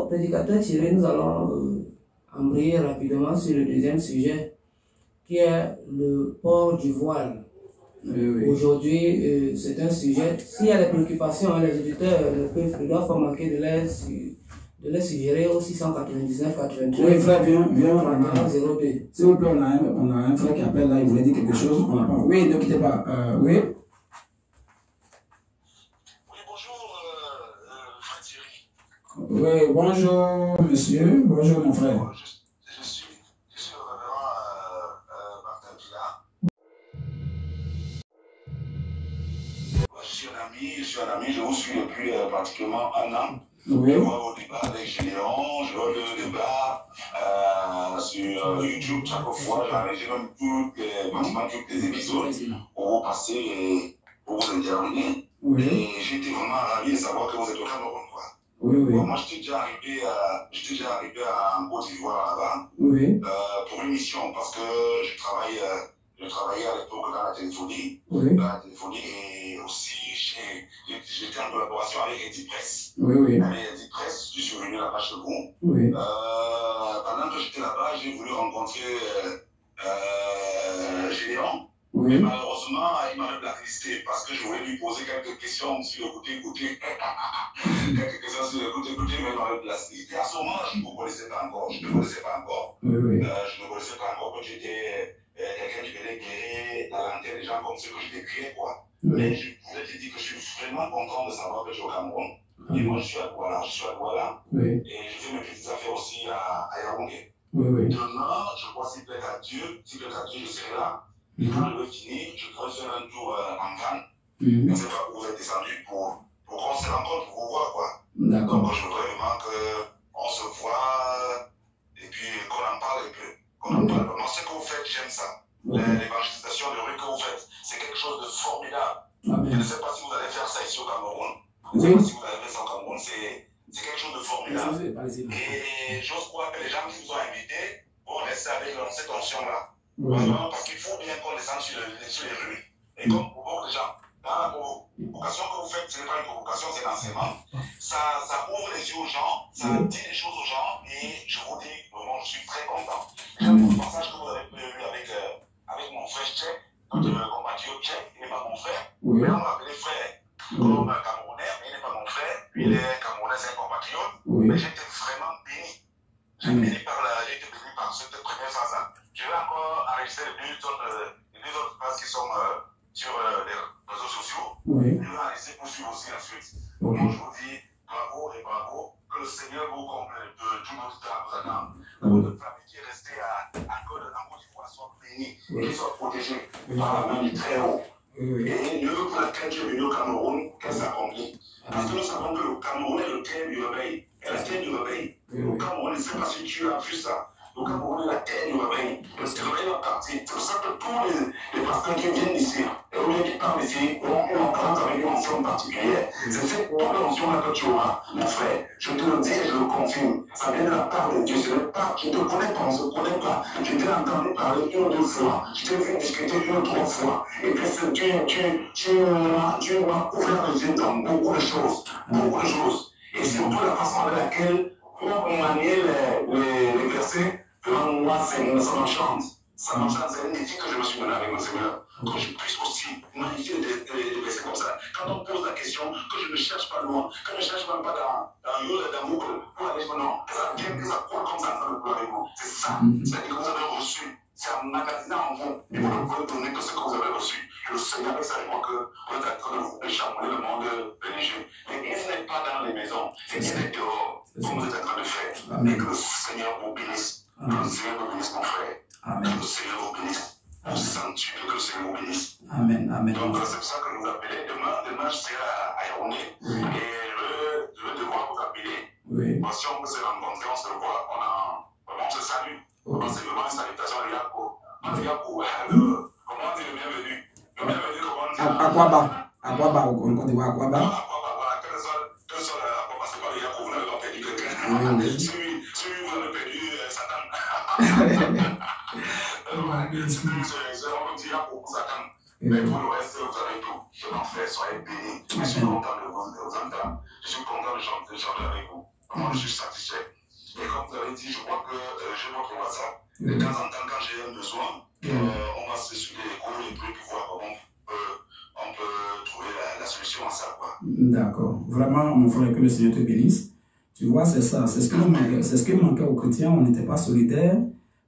Alors, prédicateur Thierry, nous allons embrayer rapidement sur le deuxième sujet, qui est le port du voile. Aujourd'hui, c'est un sujet, s'il y a des préoccupations, les auditeurs ne doivent pas manquer de les suggérer au 699 83. Oui, frère, viens, 02. S'il vous plaît, on a un frère qui appelle là, il voulait dire quelque chose. On n'a pas. Oui, ne quittez pas. Oui. Oui, bonjour, frère Thierry. Oui, bonjour, monsieur. Bonjour, mon frère. Je suis le révérend Martin Pilat. Je suis un ami, je vous suis depuis pratiquement un an. Oui. Je vois vos débats avec Généon, je vois le débat sur YouTube. Chaque fois, j'ai même pratiquement toutes les épisodes où vous passez et où vous intervenez. Oui. Et j'étais vraiment ravi de savoir que vous êtes au Cameroun, quoi. Oui, oui. Bon, moi, j'étais déjà arrivé en Côte d'Ivoire là-bas. Oui. Pour une mission, parce que je travaillais à l'époque dans la téléphonie. Oui. Dans la téléphonie et aussi j'étais en collaboration avec Edith Press. Oui, oui. Avec Edith Press, je suis venu là-bas chez vous. Oui. Pendant que j'étais là-bas, j'ai voulu rencontrer Généon. Oui. Mais malheureusement, il m'avait blacklisté parce que je voulais lui poser quelques questions sur le côté. Quelques questions sur le côté, mais il m'avait blacklisté. À ce moment-là, je ne me connaissais pas encore. Oui, oui. Je ne connaissais pas encore que j'étais quelqu'un qui venait guérir dans l'antenne des gens comme ce que je décriais, quoi. Oui. Mais je voulais te dire que je suis vraiment content de savoir que je suis au Cameroun. Et moi, je suis à Douala. Oui. Et je fais mes petites affaires aussi à Yaoundé. Oui, oui. Demain, je crois, s'il plaît à Dieu, je serai là. Et quand je vais finir, je pourrais faire un tour en van. Je ne sais pas où vous êtes descendu pour qu'on se rencontre, pour vous voir, quoi. D'accord. Donc, je voudrais vraiment qu'on se voit et puis qu'on en parle un peu. Moi, ce que vous faites, j'aime ça. L'évangélisation de rue que vous faites, c'est quelque chose de formidable. Amen. Je ne sais pas si vous allez faire ça ici au Cameroun. Je ne Oui. sais pas si vous allez faire ça au Cameroun, c'est quelque chose de formidable. Et j'ose croire que les gens qui vous ont invités vont rester avec cette onction-là. Oui. Parce qu'il faut bien qu'on descende sur les rues. Et comme pour beaucoup de gens, dans la provocation que vous faites, ce n'est pas une provocation, c'est l'enseignement. Ça ouvre les yeux aux gens, ça dit les choses aux gens, et je vous dis, vraiment, je suis très content. J'aime le passage que vous avez eu avec mon frère Tchèque, notre compatriote Tchèque, il n'est pas mon frère, mais on m'a appelé frère. Comme Camerounais, mais il n'est pas mon frère, lui il est Camerounais, c'est un compatriote, mais j'étais vraiment béni. J'ai été béni par cette première phase-là. Je vais encore enregistrer les deux autres phases qui sont sur les réseaux sociaux. Je vais enregistrer pour suivre aussi la suite. Donc, je vous dis bravo et bravo. Que le Seigneur vous comble de tout notre temps vous attend. Que votre famille qui est restée en Côte d'Ivoire soit bénie et soit protégée par la main du Très-Haut. Et l'œuvre pour laquelle tu es venu au Cameroun, qu'elle s'accomplit. Parce que nous savons que le Cameroun est le terre du réveil. Et la terre du réveil. Au Cameroun, je ne sais pas si tu as vu ça. Le Cameroun est la terre du réveil. Le réveil va partir. C'est pour ça que tous les pasteurs qui viennent ici, ou bien qui parlent ici, ont une rencontre avec une onction particulière. C'est cette onction-là que tu auras, mon frère. Je te le dis et je le confirme. Ça vient de la part de Dieu. Ce n'est pas, je ne te connais pas, on ne se connaît pas. Je t'ai entendu parler une ou deux fois. Je t'ai vu discuter une ou trois fois. Et puis tu m'as ouvert les yeux dans beaucoup de choses. Beaucoup de choses. Et surtout la façon avec laquelle on maniait les versets. Moi, ça m'enchante. Ça m'enchante. C'est un défi que je me suis donné avec mon Seigneur. Que je puisse aussi magnifier des versets comme ça. Quand on pose la question, que je ne cherche pas loin, que je ne cherche même pas dans une boucle pour aller non, que ça vienne, que ça coule comme ça dans le cœur avec vous. C'est ça. C'est-à-dire que vous avez reçu. C'est emmagasiné en vous. Et vous ne pouvez donner que ce que vous avez reçu. Et le Seigneur avec ça, je crois que vous êtes en train de chambouler le monde religieux. L'église n'est pas dans les maisons. L'église est dehors. Comme vous êtes en train de faire. Et que le Seigneur vous bénisse. Que le Seigneur vous bénisse, mon frère. Amen. Que le Seigneur vous bénisse. Je sens que le Seigneur vous bénisse. Amen. Amen. Donc, c'est pour ça que nous appelons demain, je serai à Yaoundé. Et je vais devoir vous appeler. Oui. Parce que si on peut se rencontrer, on se voit, on se salue. C'est vraiment une salutation à Yaco. Comment dire le bienvenu? Le bienvenu, comment dire? Aquaba, au Côte d'Ivoire, Aquaba. Voilà, que seul Aquaba, c'est pas le Yaco, vous n'avez pas perdu quelqu'un. Celui vous avez perdu Satan. On dit Yaco pour Satan. Mais pour le reste, vous avez tout. Mon frère, soyez bénis. Je suis content de vous entendre. Je suis content de chanter avec vous. Moi, je suis satisfait. Et comme vous avez dit, je crois que j'ai votre WhatsApp. De temps en temps, quand j'ai un besoin, on va se suivre les cours et puis voir comment on peut trouver la solution à ça. D'accord. Vraiment, mon frère, que le Seigneur te bénisse. Tu vois, c'est ça. C'est ce que nous manquait. C'est ce qui manquait aux chrétiens. On n'était pas solidaires.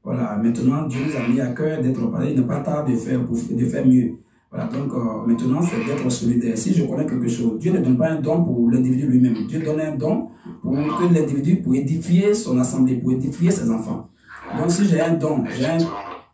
Voilà. Maintenant, Dieu nous a mis à cœur d'être pareil. Il n'est pas tard de faire mieux. Voilà. Donc, maintenant, c'est d'être solidaire. Si je connais quelque chose, Dieu ne donne pas un don pour l'individu lui-même. Dieu donne un don pour que l'individu, pour édifier son assemblée, pour édifier ses enfants. Donc, si j'ai un don,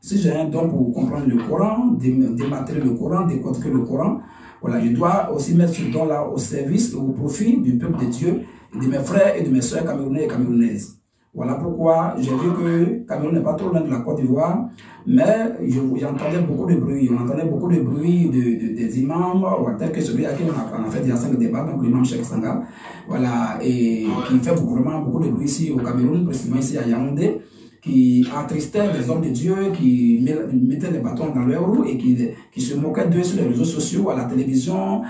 si j'ai un don pour comprendre le Coran, dématrer le Coran, décortiquer le Coran, voilà, je dois aussi mettre ce don-là au service et au profit du peuple de Dieu, et de mes frères et de mes soeurs camerounais et camerounaises. Voilà pourquoi j'ai vu que Cameroun n'est pas trop loin de la Côte d'Ivoire, mais j'entendais beaucoup de bruit. On entendait beaucoup de bruit des imams, tel que celui à qui on a fait déjà 5 débats, donc l'imam Cheikh Sanga, voilà, et qui fait vraiment beaucoup de bruit ici au Cameroun, précisément ici à Yaoundé, qui attristait des hommes de Dieu, qui mettaient les bâtons dans leurs roues et qui se moquaient d'eux sur les réseaux sociaux, à la télévision,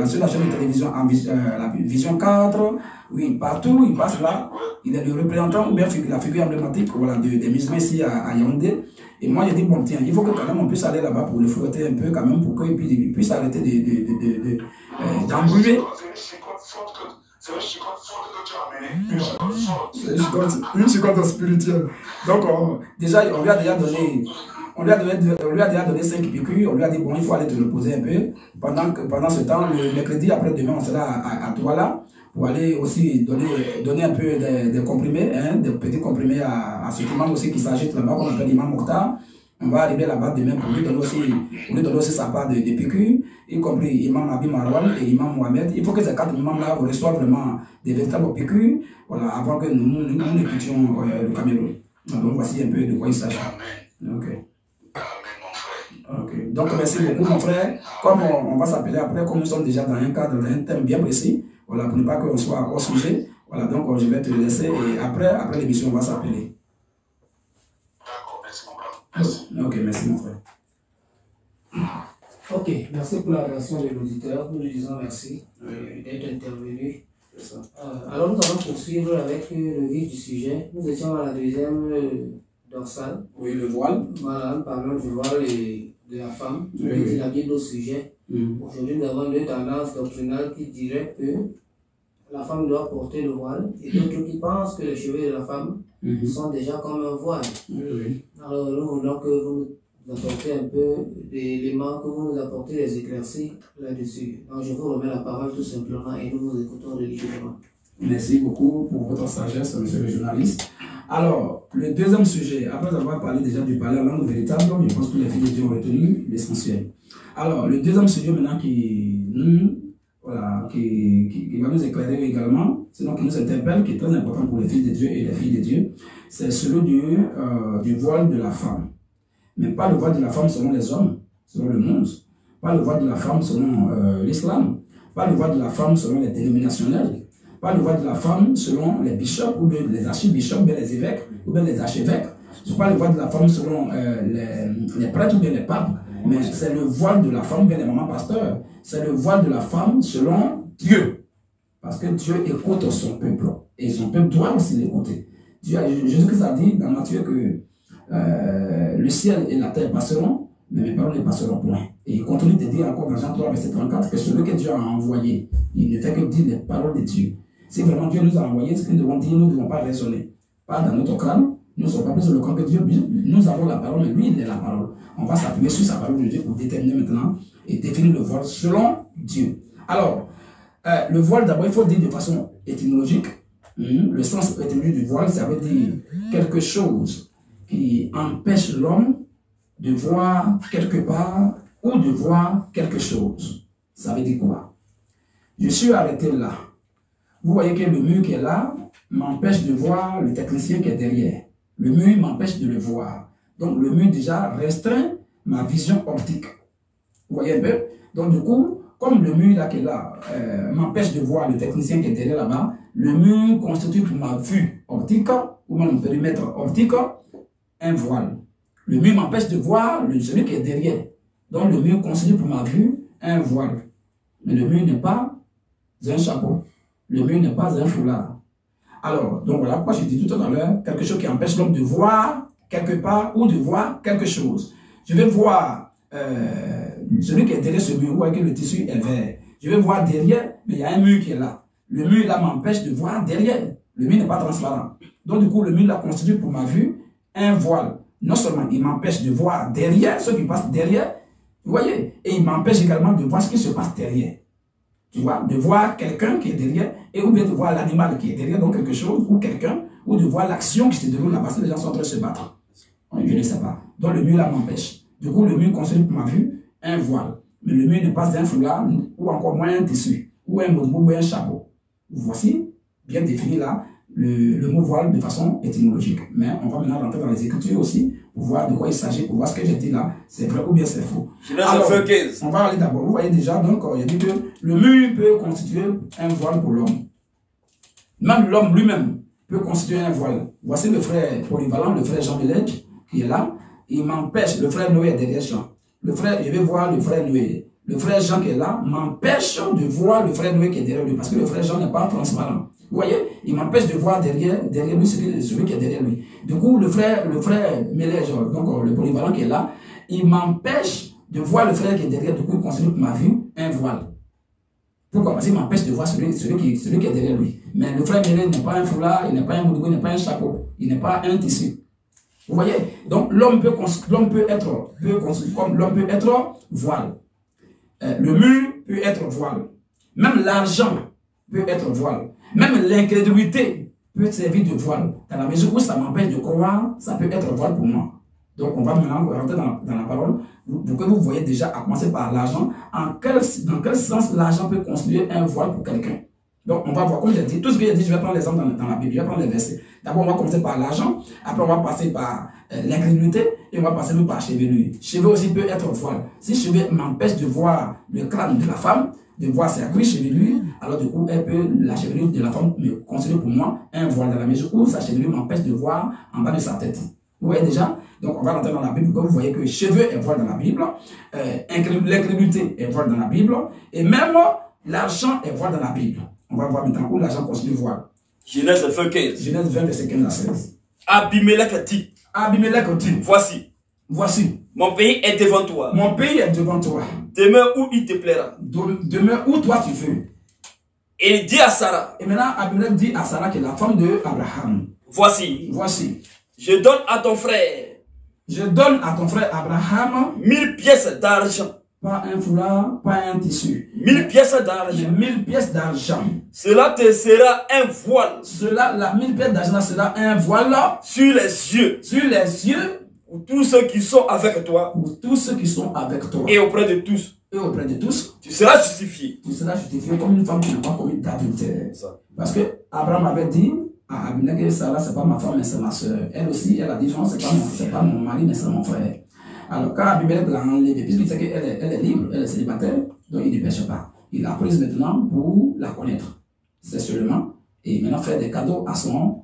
sur la chaîne de télévision, la Vision 4, oui, partout, il passe là. Il est le représentant ou bien la figure emblématique, voilà, des musulmans ici à Yaoundé. Et moi, j'ai dit, bon, tiens, il faut que quand même on puisse aller là-bas pour le fouetter un peu, quand même, pour qu'il puisse arrêter d'embrouiller. C'est une chicotte spirituelle. Donc, déjà, on lui a déjà donné 5 piqûres. On lui a dit, bon, il faut aller te reposer un peu. Pendant ce temps, le mercredi, après-demain, on sera à Douala pour aller aussi donner un peu des comprimés, hein, des petits comprimés à ce imam aussi qui s'agite là-bas, qu'on appelle l'imam Mokhtar. On va arriver là-bas demain pour lui donner aussi sa part de piqûres, y compris Imam Abi Marwan et Imam Mohamed. Il faut que ces 4 imams-là reçoivent vraiment des véritables piqûres, voilà, avant que nous quittions le Cameroun. Donc voici un peu de quoi il s'agit. Ok. Ok. Donc merci beaucoup mon frère. Comme on va s'appeler après, comme nous sommes déjà dans un cadre, dans un thème bien précis, voilà, pour ne pas qu'on soit hors sujet, voilà, donc je vais te laisser et après l'émission on va s'appeler. Ok, merci mon frère. Ok, merci pour la réaction de l'auditeur. Nous lui disons merci d'être intervenu. Alors nous allons poursuivre avec le vif du sujet. Nous étions à la deuxième dorsale. Oui, le voile. Voilà, nous parlons du voile et de la femme. Nous dit la Bible au sujet. Aujourd'hui, nous avons 2 tendances doctrinales qui diraient que la femme doit porter le voile et d'autres qui pensent que les cheveux de la femme sont déjà comme un voile. Alors nous voulons que vous nous apportez un peu d'éléments, que vous nous apportez des éclaircies là-dessus. Donc je vous remets la parole tout simplement et nous vous écoutons religieusement. Merci beaucoup pour votre sagesse, monsieur le journaliste. Alors, le deuxième sujet, après avoir parlé déjà du parler en langue véritable, je pense que les filles de Dieu ont retenu l'essentiel. Alors, le deuxième sujet maintenant qui va nous éclairer également, sinon qui nous interpelle, qui est très important pour les filles de Dieu et les filles de Dieu, c'est celui du voile de la femme. Mais pas le voile de la femme selon les hommes, selon le monde, pas le voile de la femme selon l'islam, pas le voile de la femme selon les dénominationnels, pas le voile de la femme selon les bishops ou bien les archibishops, ou bien les évêques ou bien les archevêques, pas le voile de la femme selon les prêtres ou bien les papes, mais c'est le voile de la femme, bien les mamans pasteurs, c'est le voile de la femme selon Dieu. Parce que Dieu écoute son peuple. Et son peuple doit aussi l'écouter. Jésus-Christ a dit dans Matthieu que le ciel et la terre passeront, mais mes paroles ne passeront point. Et il continue de dire encore dans Jean 3, verset 34, que celui que Dieu a envoyé, il ne fait que dire les paroles de Dieu. Si vraiment Dieu nous a envoyé, ce que nous devons dire, nous ne devons pas raisonner. Pas dans notre crâne, nous ne sommes pas plus sur le camp que Dieu. Nous avons la parole, mais lui, il est la parole. On va s'appuyer sur sa parole de Dieu pour déterminer maintenant et définir le voile selon Dieu. Alors, le voile, d'abord, il faut dire de façon étymologique. Le sens étymologique du voile, ça veut dire quelque chose qui empêche l'homme de voir quelque part ou de voir quelque chose. Ça veut dire quoi? Je suis arrêté là. Vous voyez que le mur qui est là m'empêche de voir le technicien qui est derrière. Le mur m'empêche de le voir. Donc le mur déjà restreint ma vision optique. Vous voyez un peu? Donc du coup, comme le mur là qui est là m'empêche de voir le technicien qui est derrière là-bas, le mur constitue pour ma vue optique, ou même mon périmètre optique, un voile. Le mur m'empêche de voir celui qui est derrière. Donc le mur constitue pour ma vue un voile. Mais le mur n'est pas un chapeau. Le mur n'est pas un foulard. Alors, donc voilà pourquoi j'ai dit tout à l'heure, quelque chose qui empêche l'homme de voir quelque part ou de voir quelque chose. Je vais voir celui qui est derrière ce mur, où le tissu est vert. Je vais voir derrière, mais il y a un mur qui est là. Le mur là m'empêche de voir derrière. Le mur n'est pas transparent. Donc du coup, le mur là constitue pour ma vue un voile. Non seulement il m'empêche de voir derrière ce qui passe derrière, vous voyez, et il m'empêche également de voir ce qui se passe derrière. Tu vois, de voir quelqu'un qui est derrière, et ou bien de voir l'animal qui est derrière, donc quelque chose, ou quelqu'un, ou de voir l'action qui se déroule là, parce que les gens sont en train de se battre. Je ne sais pas. Donc le mur là m'empêche. Du coup, le mur constitue pour ma vue un voile. Mais le mur ne passe d'un foulard, ou encore moins un tissu, ou un mot ou un chapeau. Voici, bien défini là, le mot voile de façon étymologique. Mais on va maintenant rentrer dans les écritures aussi, pour voir de quoi il s'agit, pour voir ce que j'ai dit là, c'est vrai ou bien c'est faux. Alors, on va aller d'abord. Vous voyez déjà, donc, il dit que le mur peut constituer un voile pour l'homme. Même l'homme lui-même peut constituer un voile. Voici le frère polyvalent, le frère Jean Méledge, qui est là. Il m'empêche, le frère Noé est derrière Jean. Le frère, je vais voir le frère Noé. Le frère Jean qui est là m'empêche de voir le frère Noé qui est derrière lui, parce que le frère Jean n'est pas transparent. Vous voyez, il m'empêche de voir derrière lui celui qui est derrière lui. Du coup, le frère Méledge, donc le polyvalent qui est là, il m'empêche de voir le frère qui est derrière, du coup, il considère pour ma vue un voile. Pourquoi? Parce qu'il m'empêche de voir celui qui est derrière lui. Mais le frère Méledge n'est pas un foulard, il n'est pas un moudou, il n'est pas un chapeau, il n'est pas un tissu. Vous voyez? Donc, l'homme peut être voile. Le mur peut être voile. Même l'argent peut être voile. Même l'incrédulité peut servir de voile. Dans la mesure où ça m'empêche de croire, ça peut être voile pour moi. Donc, on va maintenant rentrer dans la parole pour que vous voyez déjà, à commencer par l'argent, dans quel sens l'argent peut constituer un voile pour quelqu'un. Donc, on va voir, comme j'ai dit, tout ce que j'ai dit, je vais prendre l'exemple dans la Bible, je vais prendre les versets. D'abord, on va commencer par l'argent, après, on va passer par l'incrédulité, et on va passer par chevelure. Cheveux aussi peut être voile. Si cheveux m'empêche de voir le crâne de la femme, de voir ses cuisses chevelures, alors du coup, la chevelure de la femme me considère pour moi un voile, dans la mesure où sa chevelure m'empêche de voir en bas de sa tête. Vous voyez déjà? Donc, on va rentrer dans la Bible, pour que vous voyez que cheveux est voile dans la Bible, l'incrédulité est voile dans la Bible, et même l'argent est voile dans la Bible. On va voir maintenant où l'argent constitue voile. Genèse 20, 15. Genèse 20, verset 15 à 16. Abimelech dit. Abimelech dit. Voici. Mon pays est devant toi. Mon pays est devant toi. Demeure où il te plaira. Demeure où toi tu veux. Et il dit à Sarah. Et maintenant, Abimelech dit à Sarah, qui est la femme d'Abraham. Voici. Je donne à ton frère. Je donne à ton frère Abraham 1000 pièces d'argent. Pas un foulard, pas un tissu. 1000 pièces d'argent. 1000 pièces d'argent. Cela te sera un voile. La 1000 pièces d'argent sera un voile sur les yeux. Sur les yeux. Pour tous ceux qui sont avec toi. Pour tous ceux qui sont avec toi. Et auprès de tous. Et auprès de tous. Tu seras justifié. Tu seras justifié comme une femme qui n'a pas commis d'adultère. Parce que Abraham avait dit à Abimelech et Sarah, c'est pas ma femme, mais c'est ma soeur. Elle aussi, elle a dit, non, c'est pas mon mari, mais c'est mon frère. Alors, quand Abimelech l'a enlevée, puisqu'il sait qu'elle est libre, elle est célibataire, donc il ne pêche pas. Il l'a prise maintenant pour la connaître, sexuellement, et maintenant faire des cadeaux à selon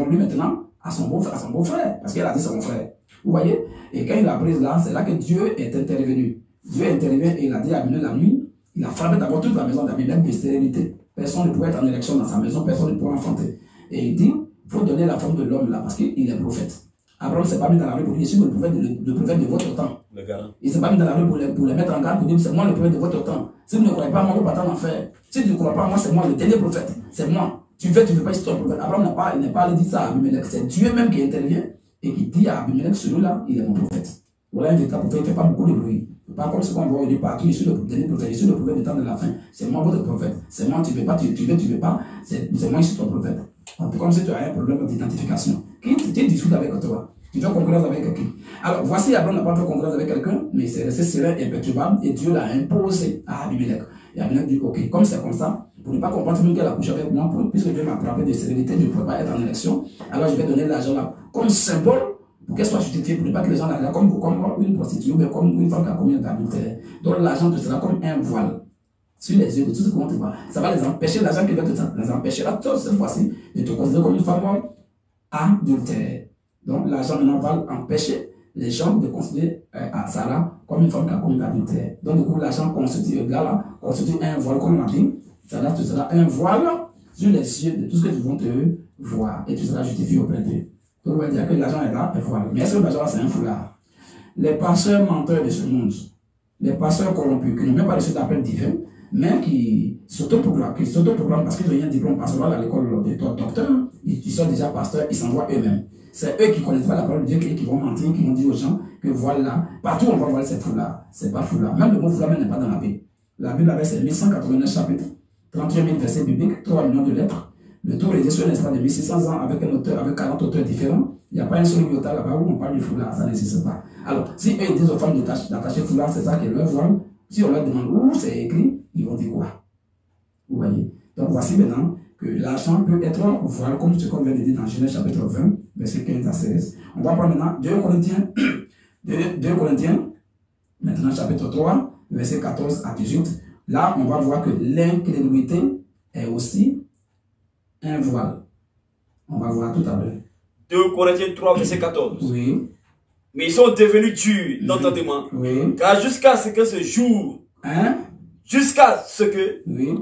lui maintenant, à son beau-frère, parce qu'elle a dit c'est mon frère. Vous voyez? Et quand il l'a prise là, c'est là que Dieu est intervenu. Dieu intervient et il a dit à Abimelech la nuit, il a frappé d'abord toute la maison d'Abimelech de stérilité. Personne ne pouvait être en élection dans sa maison, personne ne pouvait enfanter. Et il dit, il faut donner la forme de l'homme là, parce qu'il est prophète. Abraham ne s'est pas mis dans la rue pour dire, je suis le prophète de votre temps. Il ne s'est pas mis dans la rue pour les mettre en garde, pour dire, c'est moi le prophète de votre temps. Si vous ne croyez pas à moi, vous partez en enfer. Si tu ne crois pas à moi, c'est moi le dernier prophète. C'est moi. Tu veux pas, ici ton prophète. Abraham n'est pas allé dire ça à Abimelech. C'est Dieu même qui intervient et qui dit à Abimelech, celui-là, il est mon prophète. Voilà un véritable prophète, il ne fait pas beaucoup de bruit. Pas comme ce qu'on voit au départ, je suis le dernier prophète, je suis le prophète du temps de la fin. C'est moi votre prophète. C'est moi, tu veux pas, tu veux pas. C'est moi, je suis ton prophète. Un peu comme si tu as un problème d'identification. Qui tu discutes avec toi? Tu fais concurrence avec qui? Alors, voici, Abraham n'a pas fait concurrence avec quelqu'un, mais c'est resté serein et imperturbable, et Dieu l'a imposé à Abimelech. Et Abimelech dit, ok, comme c'est comme ça, pour ne pas comprendre même qu'elle a couché avec moi, puisque Dieu m'a frappé de sérénité, je ne pourrais pas être en élection, alors je vais donner l'argent là comme symbole pour qu'elle soit justifiée, pour ne pas que les gens la regardent comme une prostituée, ou comme une femme qui a commis un adultère. Donc l'argent te sera comme un voile sur les yeux de tout ce qu'on te voit. Ça va les empêcher, l'argent qui va les empêchera tous cette fois-ci de te considérer comme une femme adultère. Donc l'argent maintenant va empêcher les gens de considérer à Sarah comme une femme qui a commis l'adultère. Donc du coup l'argent constitue un voile, comme on a dit. Ça te sera un voile sur les cieux de tout ce que ils vont te voir et tu seras justifié auprès d'eux. Donc on va dire que l'argent est là, et voilà. Mais est-ce que l'argent c'est un foulard? Les pasteurs menteurs de ce monde, les pasteurs corrompus, qui n'ont même pas reçu d'appel divin, mais qui s'autoproclament parce qu'ils ont eu un diplôme pastoral à l'école de docteur, ils sont déjà pasteurs, ils s'envoient eux-mêmes. C'est eux qui ne connaissent pas la parole de Dieu qui vont mentir, qui vont dire aux gens que voilà, partout on va voir ces foulards. C'est pas foulard. Même le mot foulard n'est pas dans la Bible. La Bible avait ses 1189 chapitres, 38 000 versets bibliques, 3 millions de lettres. Le tour est sur l'espace de 1600 ans avec un auteur, avec 40 auteurs différents. Il n'y a pas un seul iota là-bas où on parle du foulard, ça n'existe pas. Alors, si eux ils disent aux femmes d'attacher foulard, c'est ça qui est leur voile. Si on leur demande où c'est écrit, ils vont dire quoi? Vous voyez? Donc voici maintenant que l'argent peut être voile, comme ce qu'on vient de dire dans Genèse chapitre 20, verset 15 à 16. On va prendre maintenant 2 Corinthiens, maintenant chapitre 3, verset 14 à 18. Là, on va voir que l'incrédulité est aussi un voile. On va voir tout à l'heure. 2 Corinthiens 3, verset 14. Oui. Mais ils sont devenus durs d'entendement. Oui. Car jusqu'à ce que ce jour, Hein? jusqu'à ce que, Oui.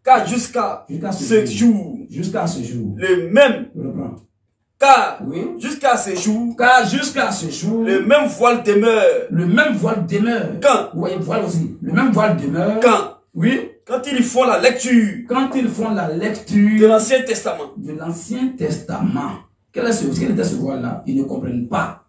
car jusqu'à ce jour, Jusqu'à ce jour. le même, Je reprends. car Oui. jusqu'à ce jour, Car jusqu'à ce jour, le même voile demeure. le même voile demeure. Quand? Vous voyez, voile aussi. Le même voile demeure. Quand? Oui. Quand ils font la lecture Quand ils font la de lecture l'Ancien Testament. de l'Ancien Testament, quel était ce voile-là? Ils ne comprennent pas.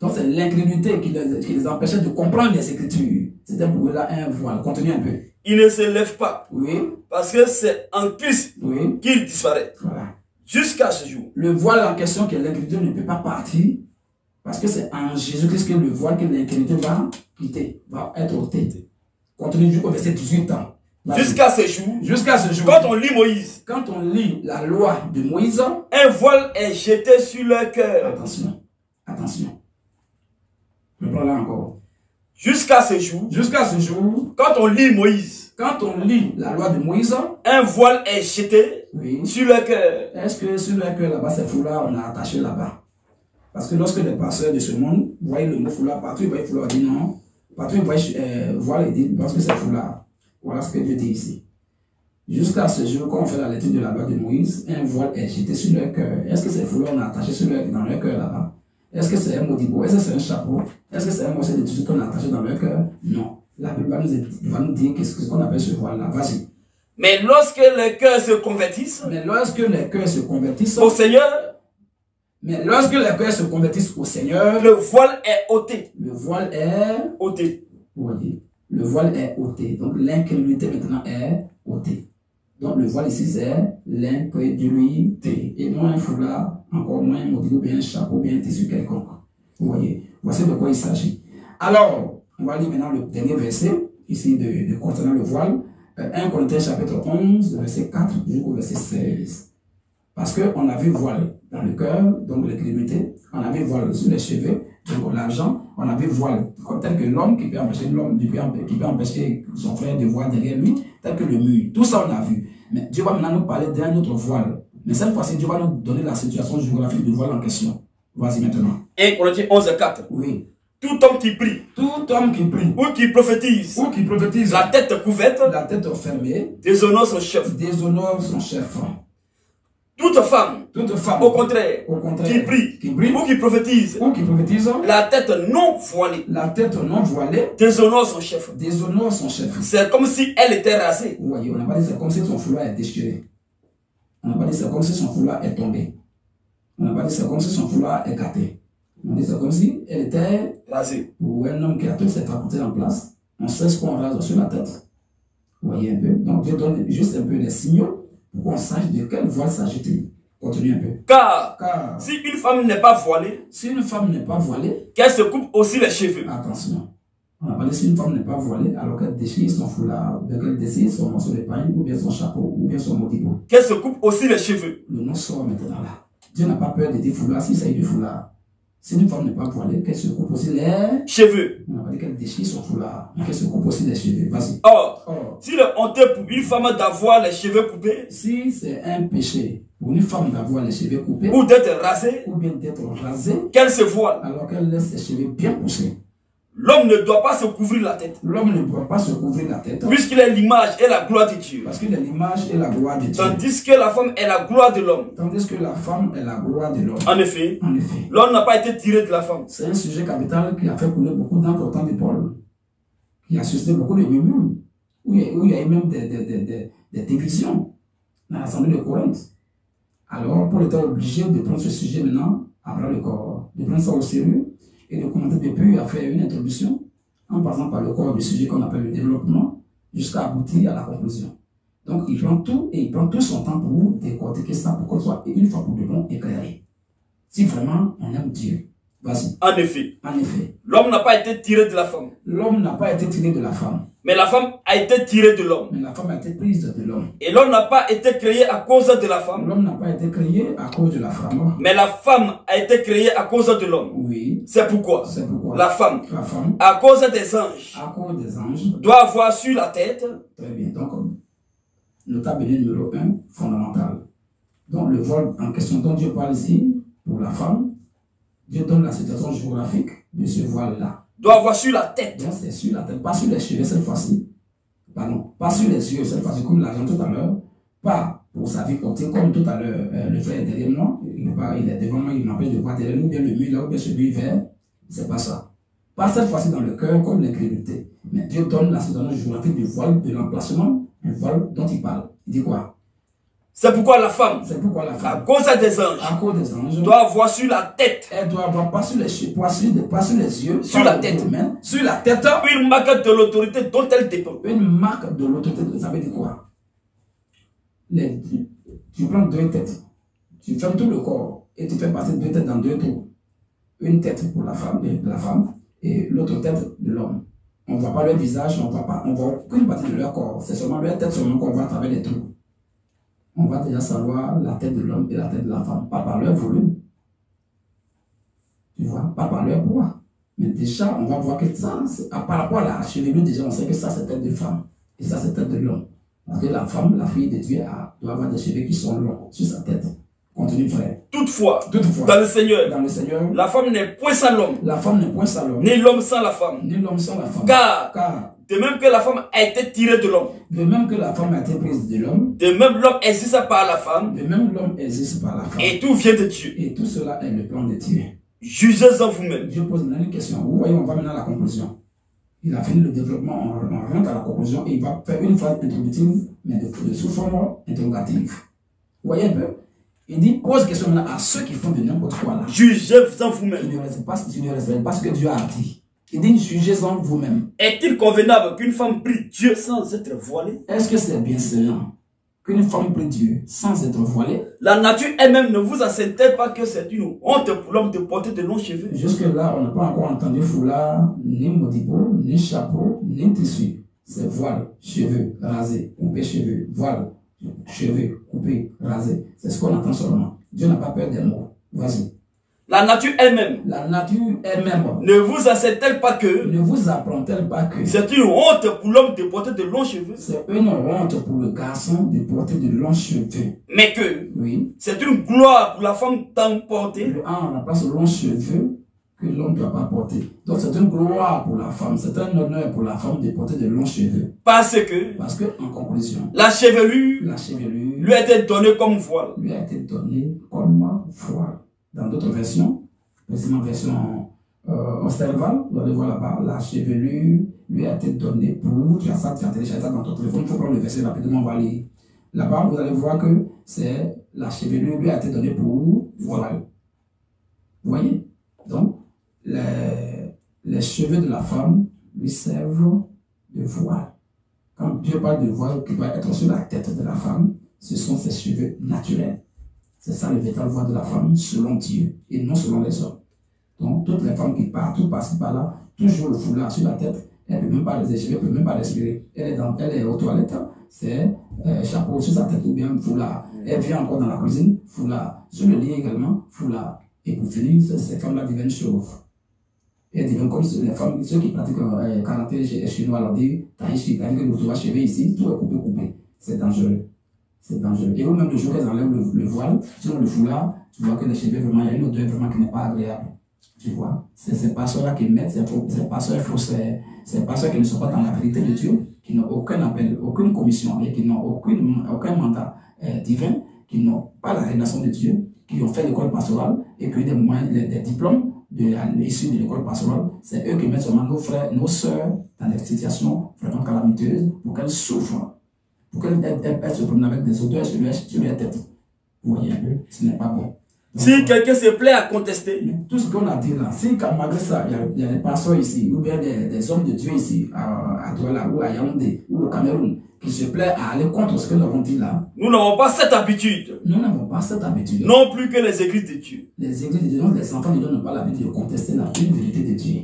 Donc c'est l'incrédulité qui les empêchait de comprendre les Écritures. C'était pour eux là un voile. Continue un peu. Ils ne se lèvent pas. Oui. Parce que c'est en Christ Oui. qu'il disparaît. Voilà. Jusqu'à ce jour. Le voile en question que l'incrédulité ne peut pas partir, parce que c'est en Jésus-Christ que le voile que l'incrédulité va quitter, va être ôté. Continue jusqu'au verset 18 ans. Jusqu'à ce jour. Jusqu'à ce jour. Quand on lit Moïse, Quand on lit la loi de Moïse, un voile est jeté sur leur cœur. attention, attention. Je prends là encore. Jusqu'à ce jour. Jusqu'à ce jour, Quand on lit Moïse, quand on lit la loi de Moïse, un voile est jeté oui, sur leur cœur. est-ce que sur le cœur là-bas, c'est foulard, on a attaché là-bas? Parce que lorsque les pasteurs de ce monde voient le mot foulard partout, ils voient foulard, ils disent non. Partout, ils voient voile et disent parce que c'est foulard. Voilà ce que Dieu dit ici. Jusqu'à ce jour, quand on fait la lecture de la loi de Moïse, un voile est jeté sur leur cœur. Est-ce que c'est foulard, on a attaché dans leur cœur là-bas? Est-ce que c'est un modibo? Est-ce que c'est un chapeau? Est-ce que c'est un morceau de tissu qu'on a attaché dans leur cœur? Non. La Bible va nous dire qu'est-ce qu'on appelle ce voile-là. Vas-y. Mais lorsque les cœurs se convertissent Mais lorsque les cœurs se convertissent au Seigneur, au Seigneur, le voile est ôté. le voile est Ôté. vous voyez, le voile est ôté. Donc l'incrédulité maintenant est ôtée. Donc le voile ici c'est l'incrédulité. Et non un foulard, encore moins un modibo, bien un chapeau, bien un tissu quelconque. Vous voyez, voici de quoi il s'agit. Alors, on va lire maintenant le dernier verset, ici de concernant le voile. 1 Corinthiens chapitre 11, verset 4 jusqu'au verset 16. Parce qu'on a vu voile dans le cœur, donc l'incrédulité. On a vu voile sur les cheveux, donc l'argent. On a vu voile comme tel que l'homme qui peut empêcher l'homme, qui peut empêcher son frère de voir derrière lui, tel que le mur. Tout ça on a vu. Mais Dieu va maintenant nous parler d'un autre voile. Mais cette fois-ci, Dieu va nous donner la situation géographique du voile en question. Vas-y maintenant. 1 Corinthiens 11, 4. Oui. Tout homme qui prie Tout homme qui prie ou qui prophétise, ou qui prophétise, la tête couverte, la tête fermée, déshonore son chef. déshonore son chef. Toute femme, Toute femme, au contraire, qui qui prie ou qui prophétise, qui prophétise, la tête non voilée, la tête non voilée, déshonore son chef. déshonore son chef. C'est comme si elle était rasée. Vous voyez, on n'a pas dit c'est comme si son foulard est déchiré. On n'a pas dit c'est comme si son foulard est tombé. On n'a pas dit c'est comme si son foulard est gâté. On dit c'est comme si elle était Rasée. ou un homme qui a toutes ses facultés en place. On sait ce qu'on rase sur la tête. Vous voyez un peu. Donc Dieu donne juste un peu les signaux pour qu'on sache de quel voile s'agit-il. Continue un peu. Car Car si une femme n'est pas voilée, si une femme n'est pas voilée, qu'elle se coupe aussi les cheveux. attention. On n'a pas dit si une femme n'est pas voilée alors qu'elle déchire son foulard, ou bien qu'elle déchire son morceau de pain, ou bien son chapeau, ou bien son modibo. Qu'elle se coupe aussi les cheveux. Le nom sort maintenant là. Dieu n'a pas peur de dire foulard s'il s'agit du foulard. Si une femme n'est pas voilée, qu'elle se coupe aussi les Cheveux. on n'a pas dit qu'elle déchire son foulard, mais qu'elle se coupe aussi les cheveux. Vas-y. Or, Or, s'il est honteux pour une femme d'avoir les cheveux coupés si c'est un péché pour une femme d'avoir les cheveux coupés, ou d'être rasée, ou bien d'être rasée, qu'elle se voile. alors qu'elle laisse ses cheveux bien poussés. L'homme ne doit pas se couvrir la tête. L'homme ne doit pas se couvrir la tête. Puisqu'il est l'image et la gloire de Dieu. Parce qu'il est l'image et la gloire de Dieu. Tandis que la femme est la gloire de l'homme. Tandis que la femme est la gloire de l'homme. En effet, l'homme n'a pas été tiré de la femme. C'est un sujet capital qui a fait couler beaucoup d'encre au temps de Paul. Qui a suscité beaucoup de murmures. Où il y a eu même des divisions dans l'assemblée de Corinthe. Alors, Paul était obligé de prendre ce sujet maintenant à bras le corps, de prendre ça au sérieux et de commenter depuis à faire une introduction en passant par le corps du sujet qu'on appelle le développement jusqu'à aboutir à la conclusion. Donc, il prend tout et il prend tout son temps pour décortiquer ça pour qu'on soit une fois pour de bon éclairé. Si vraiment on aime Dieu. Vas-y. En effet. En effet. L'homme n'a pas été tiré de la femme. L'homme n'a pas été tiré de la femme. Mais la femme a été tirée de l'homme. Mais la femme a été prise de l'homme. Et l'homme n'a pas été créé à cause de la femme. L'homme n'a pas été créé à cause de la femme. Mais la femme a été créée à cause de l'homme. Oui. C'est pourquoi. C'est pourquoi. La femme. La femme. À cause des anges. À cause des anges. Doit avoir sur la tête. Très bien. Donc, notable numéro 1, fondamental. Donc, le vol en question dont Dieu parle ici, pour la femme, Dieu donne la situation géographique de ce voile-là. Doit avoir sur la tête. Donc, c'est sur la tête, pas sur les cheveux cette fois-ci. Pardon, pas sur les yeux cette fois-ci, comme l'argent tout à l'heure. Pas pour sa vie côté, comme tout à l'heure, le frère est derrière moi. Il est devant moi, il m'empêche de voir derrière nous, bien le mur là, ou bien celui vert. C'est pas ça. Pas cette fois-ci dans le cœur, comme l'incrédulité. Mais Dieu donne la situation géographique du voile, de l'emplacement du voile dont il parle. Il dit quoi? C'est pourquoi la femme, à cause des anges, doit avoir sur la tête. Elle doit avoir pas sur les cheveux, pas sur les yeux, sur la tête. Même, sur la tête. Une marque de l'autorité dont elle dépend. Une marque de l'autorité, ça veut dire quoi? Tu prends deux têtes, tu fermes tout le corps et tu fais passer deux têtes dans deux trous. Une tête pour la femme et l'autre tête de l'homme. On ne voit pas leur visage, on voit qu'une partie de leur corps. C'est seulement leur tête seulement qu'on voit à travers les trous. On va déjà savoir la tête de l'homme et la tête de la femme, pas par leur volume. Tu vois, pas par leur poids. Mais déjà, on va voir que ça, par rapport à la chevelure, déjà, on sait que ça, c'est tête de femme. Et ça, c'est tête de l'homme. Parce que la femme, la fille de Dieu, doit avoir des cheveux qui sont longs sur sa tête. Continue, frère. Toutefois, dans le Seigneur, la femme n'est point sans l'homme. La femme n'est point sans l'homme. Ni l'homme sans la femme. Ni l'homme sans la femme. Car de même que la femme a été tirée de l'homme. De même que la femme a été prise de l'homme. De même l'homme existe par la femme. De même l'homme existe par la femme. Et tout vient de Dieu. Et tout cela est le plan de Dieu. Jugez-en vous-même. Dieu pose maintenant une question. Vous voyez, on va maintenant à la conclusion. Il a fini le développement, on rentre à la conclusion et il va faire une phrase introductive, mais de sous forme interrogative. Vous voyez un peu? Il dit, pose question maintenant à ceux qui font de n'importe quoi là. Jugez-en vous-même. Tu ne respectes pas ce que Dieu a dit. Il dit, jugez-en vous-même. Est-il convenable qu'une femme prie Dieu sans être voilée? Est-ce que c'est bien séant qu'une femme prie Dieu sans être voilée? La nature elle-même ne vous enseigne-t-elle pas que c'est une honte pour l'homme de porter de longs cheveux? Jusque-là, on n'a pas encore entendu foulard, ni modibo, ni chapeau, ni tissu. C'est voile, cheveux, rasés, coupé cheveux, voile, cheveux, coupé, rasés. C'est ce qu'on entend seulement. Dieu n'a pas peur des mots. Vas-y. La nature elle-même. La nature elle-même. Ne vous enseigne-t-elle pas que. Ne vous apprend-elle pas que. C'est une honte pour l'homme de porter de longs cheveux. C'est une honte pour le garçon de porter de longs cheveux. Mais que. Oui. C'est une gloire pour la femme tant portée. Le en remplace longs cheveux que l'homme ne doit pas porter. Donc c'est une gloire pour la femme. C'est un honneur pour la femme de porter de longs cheveux. Parce que. En conclusion. La chevelure. Lui a été donnée comme voile. Lui a été donnée comme voile. Dans d'autres versions, précisément version Osterval, vous allez voir là-bas, la chevelure lui a été donnée pour, tu as téléchargé ça dans ton téléphone, il faut prendre le verset rapidement, on va lire. Là-bas, vous allez voir que c'est la chevelure lui a été donnée pour voile. Vous voyez? Donc, les cheveux de la femme lui servent de voile. Quand Dieu parle de voile qui doit être sur la tête de la femme, ce sont ses cheveux naturels. C'est ça le véritable voile de la femme selon Dieu et non selon les hommes. Donc, toutes les femmes qui partent, tout par-ci par-là, toujours le foulard sur la tête, elle ne peut même pas les échapper, elle ne peut même pas respirer. Elle est aux toilettes, c'est chapeau sur sa tête ou bien foulard. Elle vient encore dans la cuisine, foulard. Sur le lit également, foulard. Et pour finir, ces femmes-là deviennent chauves. Elles deviennent comme les femmes, ceux qui pratiquent karaté chinois, leur disent, taïchi, c'est-à-dire que vous trouvez cheveux ici, tout est coupé. C'est dangereux. C'est dangereux. Et même le jour qu'elles enlèvent le voile, sur le foulard, tu vois que les cheveux, vraiment, il y a une odeur vraiment qui n'est pas agréable. Tu vois, c'est ces pasteurs-là qui mettent, ces pasteurs qui ne sont pas dans la vérité de Dieu, qui n'ont aucun appel, aucune commission, et qui n'ont aucun mandat divin, qui n'ont pas la révélation de Dieu, qui ont fait l'école pastorale et qui ont des moyens, des diplômes issus de l'école pastorale. C'est eux qui mettent seulement nos frères, nos sœurs dans des situations vraiment calamiteuses pour qu'elles souffrent, pour qu'elles se promènent avec des odeurs sur leur tête. Vous voyez un peu, ce n'est pas bon. Donc, si quelqu'un se plaît à contester, tout ce qu'on a dit là, si malgré ça, il y a des pasteurs ici, ou bien des hommes de Dieu ici, à Douala, ou à Yaoundé, ou au Cameroun, qui se plaît à aller contre ce que nous avons dit là. nous n'avons pas cette habitude. Nous n'avons pas cette habitude. Non plus que les églises de Dieu. Les églises de Dieu, les enfants de Dieu n'ont pas l'habitude de contester la une vérité de Dieu.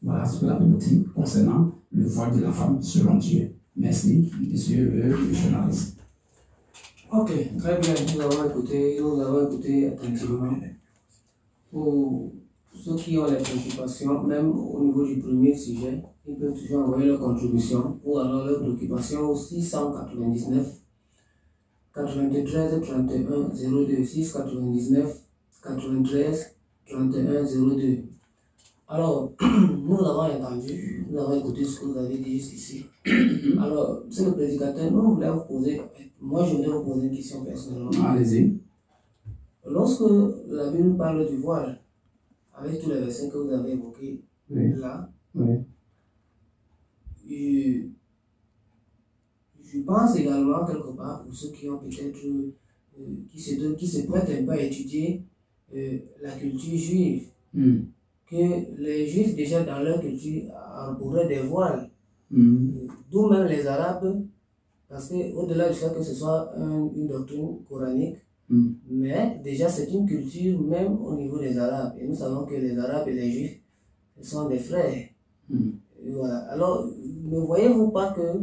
Voilà ce que la Bible dit concernant le voile de la femme selon Dieu. Merci, monsieur le journaliste. Ok, très bien, nous avons écouté attentivement. Pour ceux qui ont les préoccupations, même au niveau du premier sujet, ils peuvent toujours envoyer leur contribution ou alors leur préoccupation au 699 93 31 02 699 93 31 02. Alors, nous avons entendu, nous avons écouté ce que vous avez dit jusqu'ici. Alors, monsieur le prédicateur, nous voulons vous poser, moi je voulais vous poser une question personnellement. Allez-y. Lorsque la Bible parle du voile, avec tous les versets que vous avez évoqués là, je pense également quelque part pour ceux qui ont peut-être, qui se prêtent un peu à étudier la culture juive, que les Juifs déjà dans leur culture arboraient des voiles, d'où même les Arabes, parce qu'au-delà du fait que ce soit une doctrine coranique, mais déjà c'est une culture même au niveau des Arabes, et nous savons que les Arabes et les Juifs sont des frères. Et voilà. Alors, ne voyez-vous pas que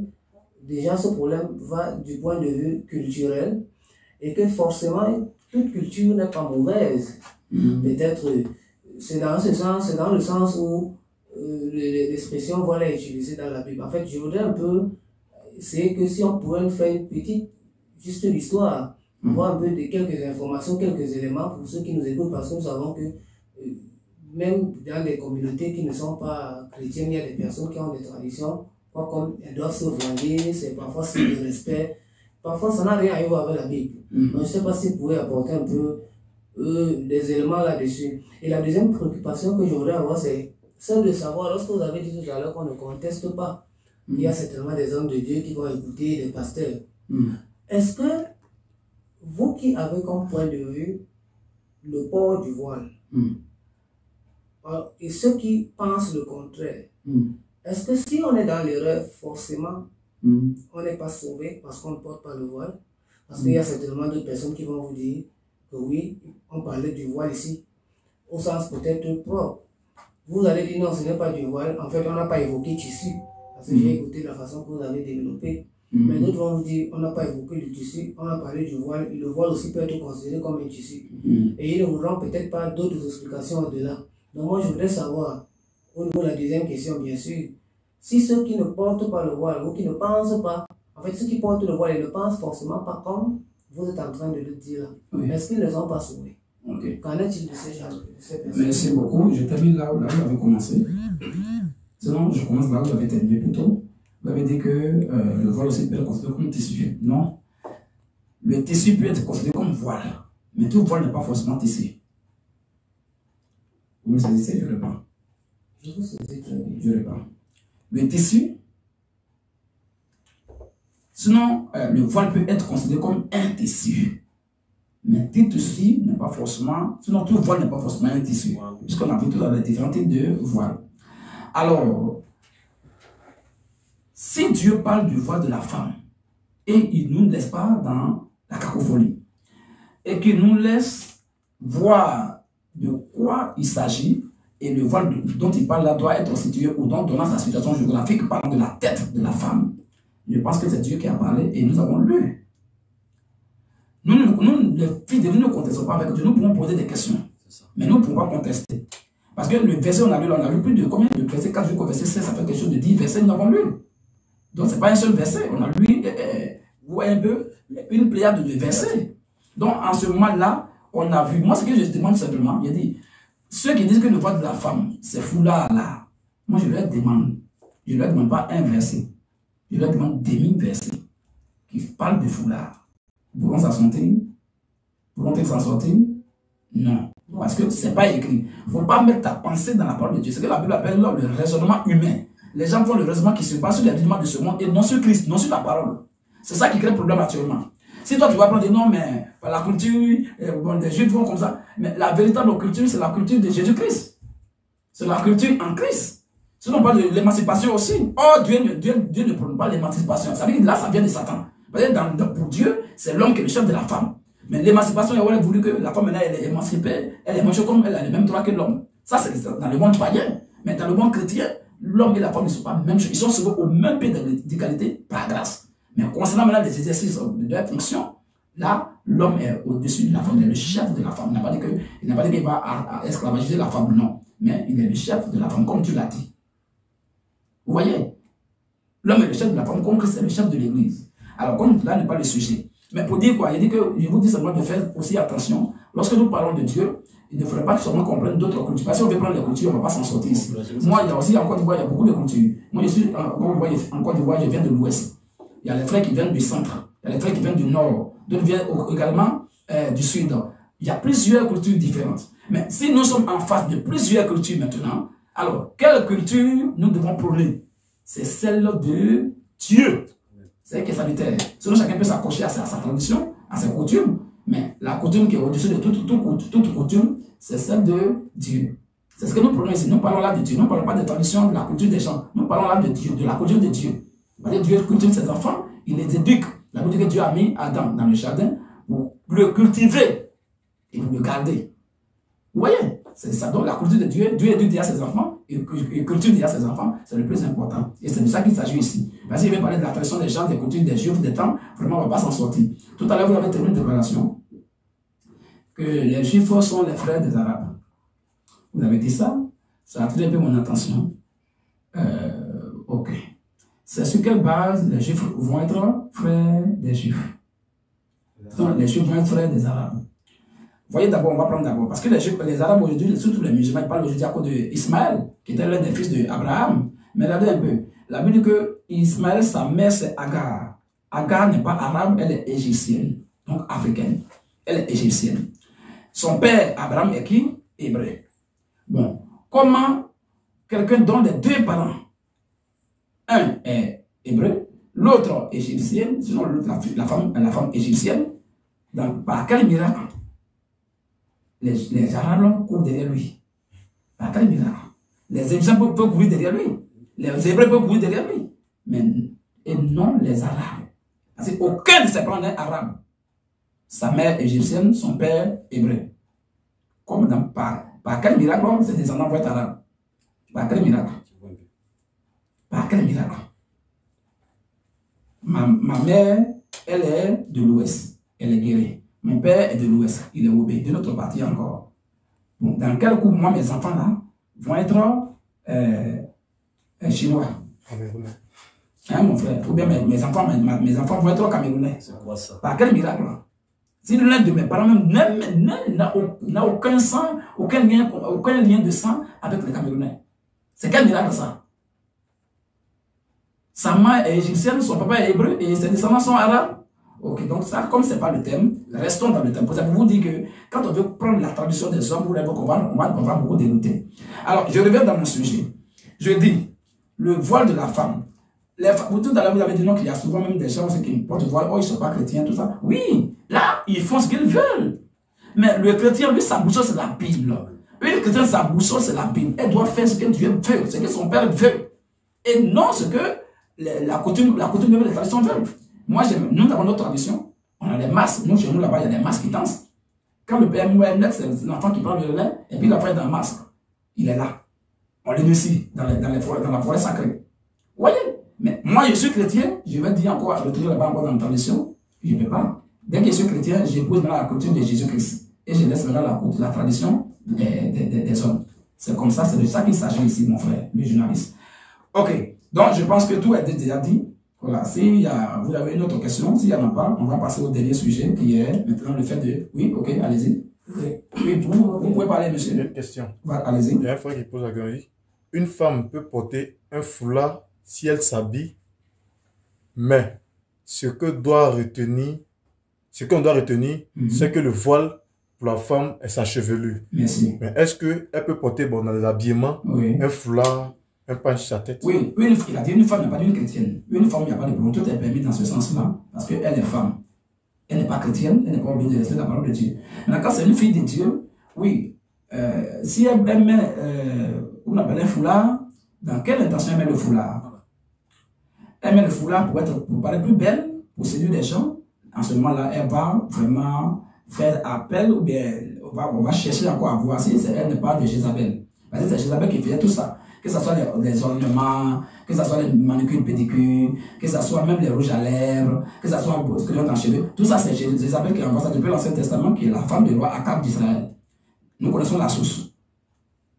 déjà ce problème va du point de vue culturel, et que forcément toute culture n'est pas mauvaise. Peut-être c'est dans le sens où l'expression voile est utilisée dans la Bible. En fait, je voudrais un peu, c'est que si on pouvait faire une petite, juste l'histoire, voir un peu de quelques informations, quelques éléments pour ceux qui nous écoutent, parce que nous savons que même dans des communautés qui ne sont pas chrétiennes, il y a des personnes qui ont des traditions, comme elles doivent se voiler, c'est parfois c'est le respect, parfois ça n'a rien à voir avec la Bible. Donc je ne sais pas si vous pouvez apporter un peu des éléments là-dessus. Et la deuxième préoccupation que je voudrais avoir, c'est celle de savoir, lorsque vous avez dit tout à l'heure qu'on ne conteste pas, il y a certainement des hommes de Dieu qui vont écouter des pasteurs. Est-ce que vous qui avez comme point de vue le port du voile, et ceux qui pensent le contraire, est-ce que si on est dans l'erreur, forcément, on n'est pas sauvé parce qu'on ne porte pas le voile? Parce qu'il y a certainement d'autres personnes qui vont vous dire que oui, on parlait du voile ici, au sens peut-être propre. Vous allez dire non, ce n'est pas du voile. En fait, on n'a pas évoqué tissu. Parce que j'ai écouté la façon que vous avez développé. Mais d'autres vont vous dire, on n'a pas évoqué le tissu, on a parlé du voile. Et le voile aussi peut être considéré comme un tissu. Et ils ne vous rendent peut-être pas d'autres explications au-delà. Donc moi, je voudrais savoir, au niveau de la deuxième question, bien sûr, si ceux qui ne portent pas le voile ou qui ne pensent pas, en fait, ceux qui portent le voile, ils ne pensent forcément pas comme vous êtes en train de le dire là. Est-ce qu'ils ne sont pas sauvés? Qu'en est-il de ces gens, de ces personnes? Merci beaucoup. Je termine là où vous avez commencé. Sinon, je commence là où vous avez terminé plutôt. Vous avez dit que le voile aussi peut être considéré comme tissu. Non. Le tissu peut être considéré comme voile. Mais tout voile n'est pas forcément tissu. Vous me saisissez, je réponds. Je vous saisis très bien. Je réponds. Le tissu, sinon, le voile peut être considéré comme un tissu. Mais tout tissu n'est pas forcément, sinon tout voile n'est pas forcément un tissu. Puisqu'on a vu tous les différents types de voiles. Alors, si Dieu parle du voile de la femme, et il ne nous laisse pas dans la cacophonie, et qu'il nous laisse voir de quoi il s'agit, et le voile dont il parle là doit être situé ou donnant sa situation géographique, parlant de la tête de la femme, je pense que c'est Dieu qui a parlé, et nous avons lu. Nous, les filles de Dieu, ne contestons pas avec Dieu, nous pouvons poser des questions, mais nous ne pouvons pas contester. Parce que le verset, on a lu plus de combien de versets, 4 jusqu'au verset 16, ça fait quelque chose de 10 versets, nous avons lu. Donc, ce n'est pas un seul verset, on a lu, vous voyez un peu, une pléiade de versets. Donc, en ce moment-là, on a vu, moi, ce que je demande simplement, il a dit, ceux qui disent que le voile de la femme, c'est foulard là, moi je leur demande pas un verset, je leur demande des 1000 versets qui parlent de foulard. Pourront s'en sortir? Pourront-ils s'en sortir? Non. Parce que ce n'est pas écrit. Il ne faut pas mettre ta pensée dans la parole de Dieu. C'est ce que la Bible appelle le raisonnement humain. Les gens font le raisonnement qui se passe sur les rudiments de ce monde et non sur Christ, non sur la parole. C'est ça qui crée le problème actuellement. Si toi tu vas prendre non, mais la culture, bon, les Juifs font comme ça. Mais la véritable culture, c'est la culture de Jésus-Christ. C'est la culture en Christ. Sinon, on parle de l'émancipation aussi. Oh, Dieu ne prône pas l'émancipation. Ça veut dire là, ça vient de Satan. Pour Dieu, c'est l'homme qui est le chef de la femme. Mais l'émancipation, il aurait voulu que la femme, elle est émancipée, elle est émancipée comme elle a les mêmes droits que l'homme. Ça, c'est dans le monde païen. Mais dans le monde chrétien, l'homme et la femme ne sont pas même chose. Ils sont souvent au même pied d'égalité par grâce. Mais concernant maintenant les exercices de leur fonction, là, l'homme est au-dessus de la femme, il est le chef de la femme. Il n'a pas dit qu'il va esclavagiser la femme, non. Mais il est le chef de la femme, comme tu l'as dit. Vous voyez? L'homme est le chef de la femme, comme Christ est le chef de l'Église. Alors, comme là n'est pas le sujet. Mais pour dire quoi? Il dit que je vous dis seulement de faire aussi attention. Lorsque nous parlons de Dieu, il ne faudrait pas seulement comprendre d'autres cultures. Parce que si on veut prendre les cultures, on ne va pas s'en sortir ici. Moi, il y a aussi en Côte d'Ivoire, il y a beaucoup de cultures. Moi, je suis en Côte d'Ivoire, je viens de l'Ouest. Il y a les frères qui viennent du centre. Il y a les frères qui viennent du nord. D'autres viennent également du sud. Il y a plusieurs cultures différentes. Mais si nous sommes en face de plusieurs cultures maintenant, alors, quelle culture nous devons prôner? C'est celle de Dieu. C'est elle qui est sanitaire. Sinon, chacun peut s'accrocher à sa tradition, à ses coutumes. Mais la coutume qui est au-dessus de toute coutume, c'est celle de Dieu. C'est ce que nous prenons ici. Nous parlons là de Dieu. Nous ne parlons pas de tradition, de la culture des gens. Nous parlons là de Dieu, de la culture de Dieu. Parce que Dieu cultive ses enfants, il les éduque. La Bible dit que Dieu a mis Adam dans le jardin pour le cultiver et pour le garder. Vous voyez? C'est ça. Donc la culture de Dieu, Dieu éduque déjà ses enfants. Et culture déjà ses enfants, c'est le plus important. Et c'est de ça qu'il s'agit ici. Parce qu'il veut parler de la tradition des gens, des coutumes, des juifs, des temps, vraiment, on ne va pas s'en sortir. Tout à l'heure, vous avez tenu une déclaration que les juifs sont les frères des arabes. Vous avez dit ça? Ça a attiré un peu mon attention. Ok. C'est sur quelle base les juifs vont être frères des juifs? Les juifs vont être frères des arabes. Voyez d'abord, on va prendre d'abord, parce que les Arabes aujourd'hui, surtout les musulmans, ils parlent aujourd'hui à cause d'Ismaël, qui était l'un des fils d'Abraham. Mais regardez un peu, la Bible dit que Ismaël, sa mère, c'est Agar. Agar n'est pas arabe, elle est égyptienne, donc africaine. Elle est égyptienne. Son père, Abraham, est qui? Hébreu. Bon, comment quelqu'un dont les deux parents, un est hébreu, l'autre égyptienne, sinon la femme égyptienne, donc par quel miracle les Arabes courent derrière lui? Par quel miracle? Les Égyptiens peuvent courir derrière lui. Les Hébreux peuvent courir derrière lui. Et non les Arabes. Parce qu'aucun de ses parents n'est arabe. Sa mère égyptienne, son père hébreu. Comme par quel miracle ses descendants vont être arabes? Par quel miracle? Par quel miracle? Ma mère, elle est de l'Ouest. Elle est guérie. Mon père est de l'Ouest, il est obé, de notre partie encore. Bon, dans quel coup, moi, mes enfants là, vont être chinois. Hein, mon frère? Ou bien mes enfants vont être camerounais. C'est quoi ça? Par quel miracle? Si l'un de mes parents même n'a aucun sang, aucun lien de sang avec les Camerounais. C'est quel miracle ça? Sa mère est égyptienne, son papa est hébreu et ses descendants sont arabes. Ok, donc ça, comme ce n'est pas le thème, restons dans le thème. Pour vous dire que quand on veut prendre la tradition des hommes, vous on va beaucoup dérouter. Alors, je reviens dans mon sujet. Je dis, le voile de la femme. Tout à l'heure, vous avez dit non, qu'il y a souvent même des gens qui portent le voile, oh, ils ne sont pas chrétiens, tout ça. Oui, là, ils font ce qu'ils veulent. Mais le chrétien, lui, sa boussole, c'est la Bible. Lui, le chrétien, sa boussole, c'est la Bible. Elle doit faire ce que Dieu veut, ce que son Père veut. Et non ce que la coutume et les traditions veulent. Moi, nous avons notre tradition. On a des masques. Nous, chez nous, là-bas, il y a des masques qui dansent. Quand le père Mohamed, c'est l'enfant qui prend le relais, et puis il a fait un masque. Il est là. On l'initie dans la forêt sacrée. Vous voyez? Mais moi, je suis chrétien. Je vais dire encore, retourner là-bas encore dans la tradition. Je ne peux pas. Dès que je suis chrétien, j'épouse maintenant la culture de Jésus-Christ. Et je laisse maintenant la tradition des hommes. C'est comme ça, c'est de ça qu'il s'agit ici, mon frère, le journaliste. Ok. Donc, je pense que tout a été déjà dit. Voilà, si vous avez une autre question, s'il n'y en a pas, on va passer au dernier sujet qui est maintenant le fait de... Oui, ok, allez-y. Oui, vous pouvez parler, monsieur. Une question. Allez-y. Il y a un frère qui pose la question. Une femme peut porter un foulard si elle s'habille, mais ce qu'on doit retenir, c'est que le voile pour la femme est sa chevelure. Merci. Mais est-ce qu'elle peut porter dans les habillements un foulard, un pagne sur sa tête? Oui, il a dit une femme n'est pas une chrétienne. Une femme, il n'y a pas de problème. Tout est permis dans ce sens-là, parce qu'elle est femme. Elle n'est pas chrétienne, elle n'est pas obligée de respecter la parole de Dieu. Maintenant, quand c'est une fille de Dieu, oui, si elle met, on appelle un foulard, dans quelle intention elle met le foulard? Elle met le foulard pour paraître plus belle, pour séduire les gens. En ce moment-là, elle va vraiment faire appel, ou bien on va chercher encore à voir si elle n'est pas de Jézabel. Parce que c'est Jézabel qui faisait tout ça. Que ce soit les ornements, que ce soit les manucures, pédicures, que ce soit même les rouges à lèvres, que ce soit ce que l'on a en cheveux. Tout ça, c'est Jézabel qui envoie ça depuis l'Ancien Testament, qui est la femme du roi Akab d'Israël. Nous connaissons la source.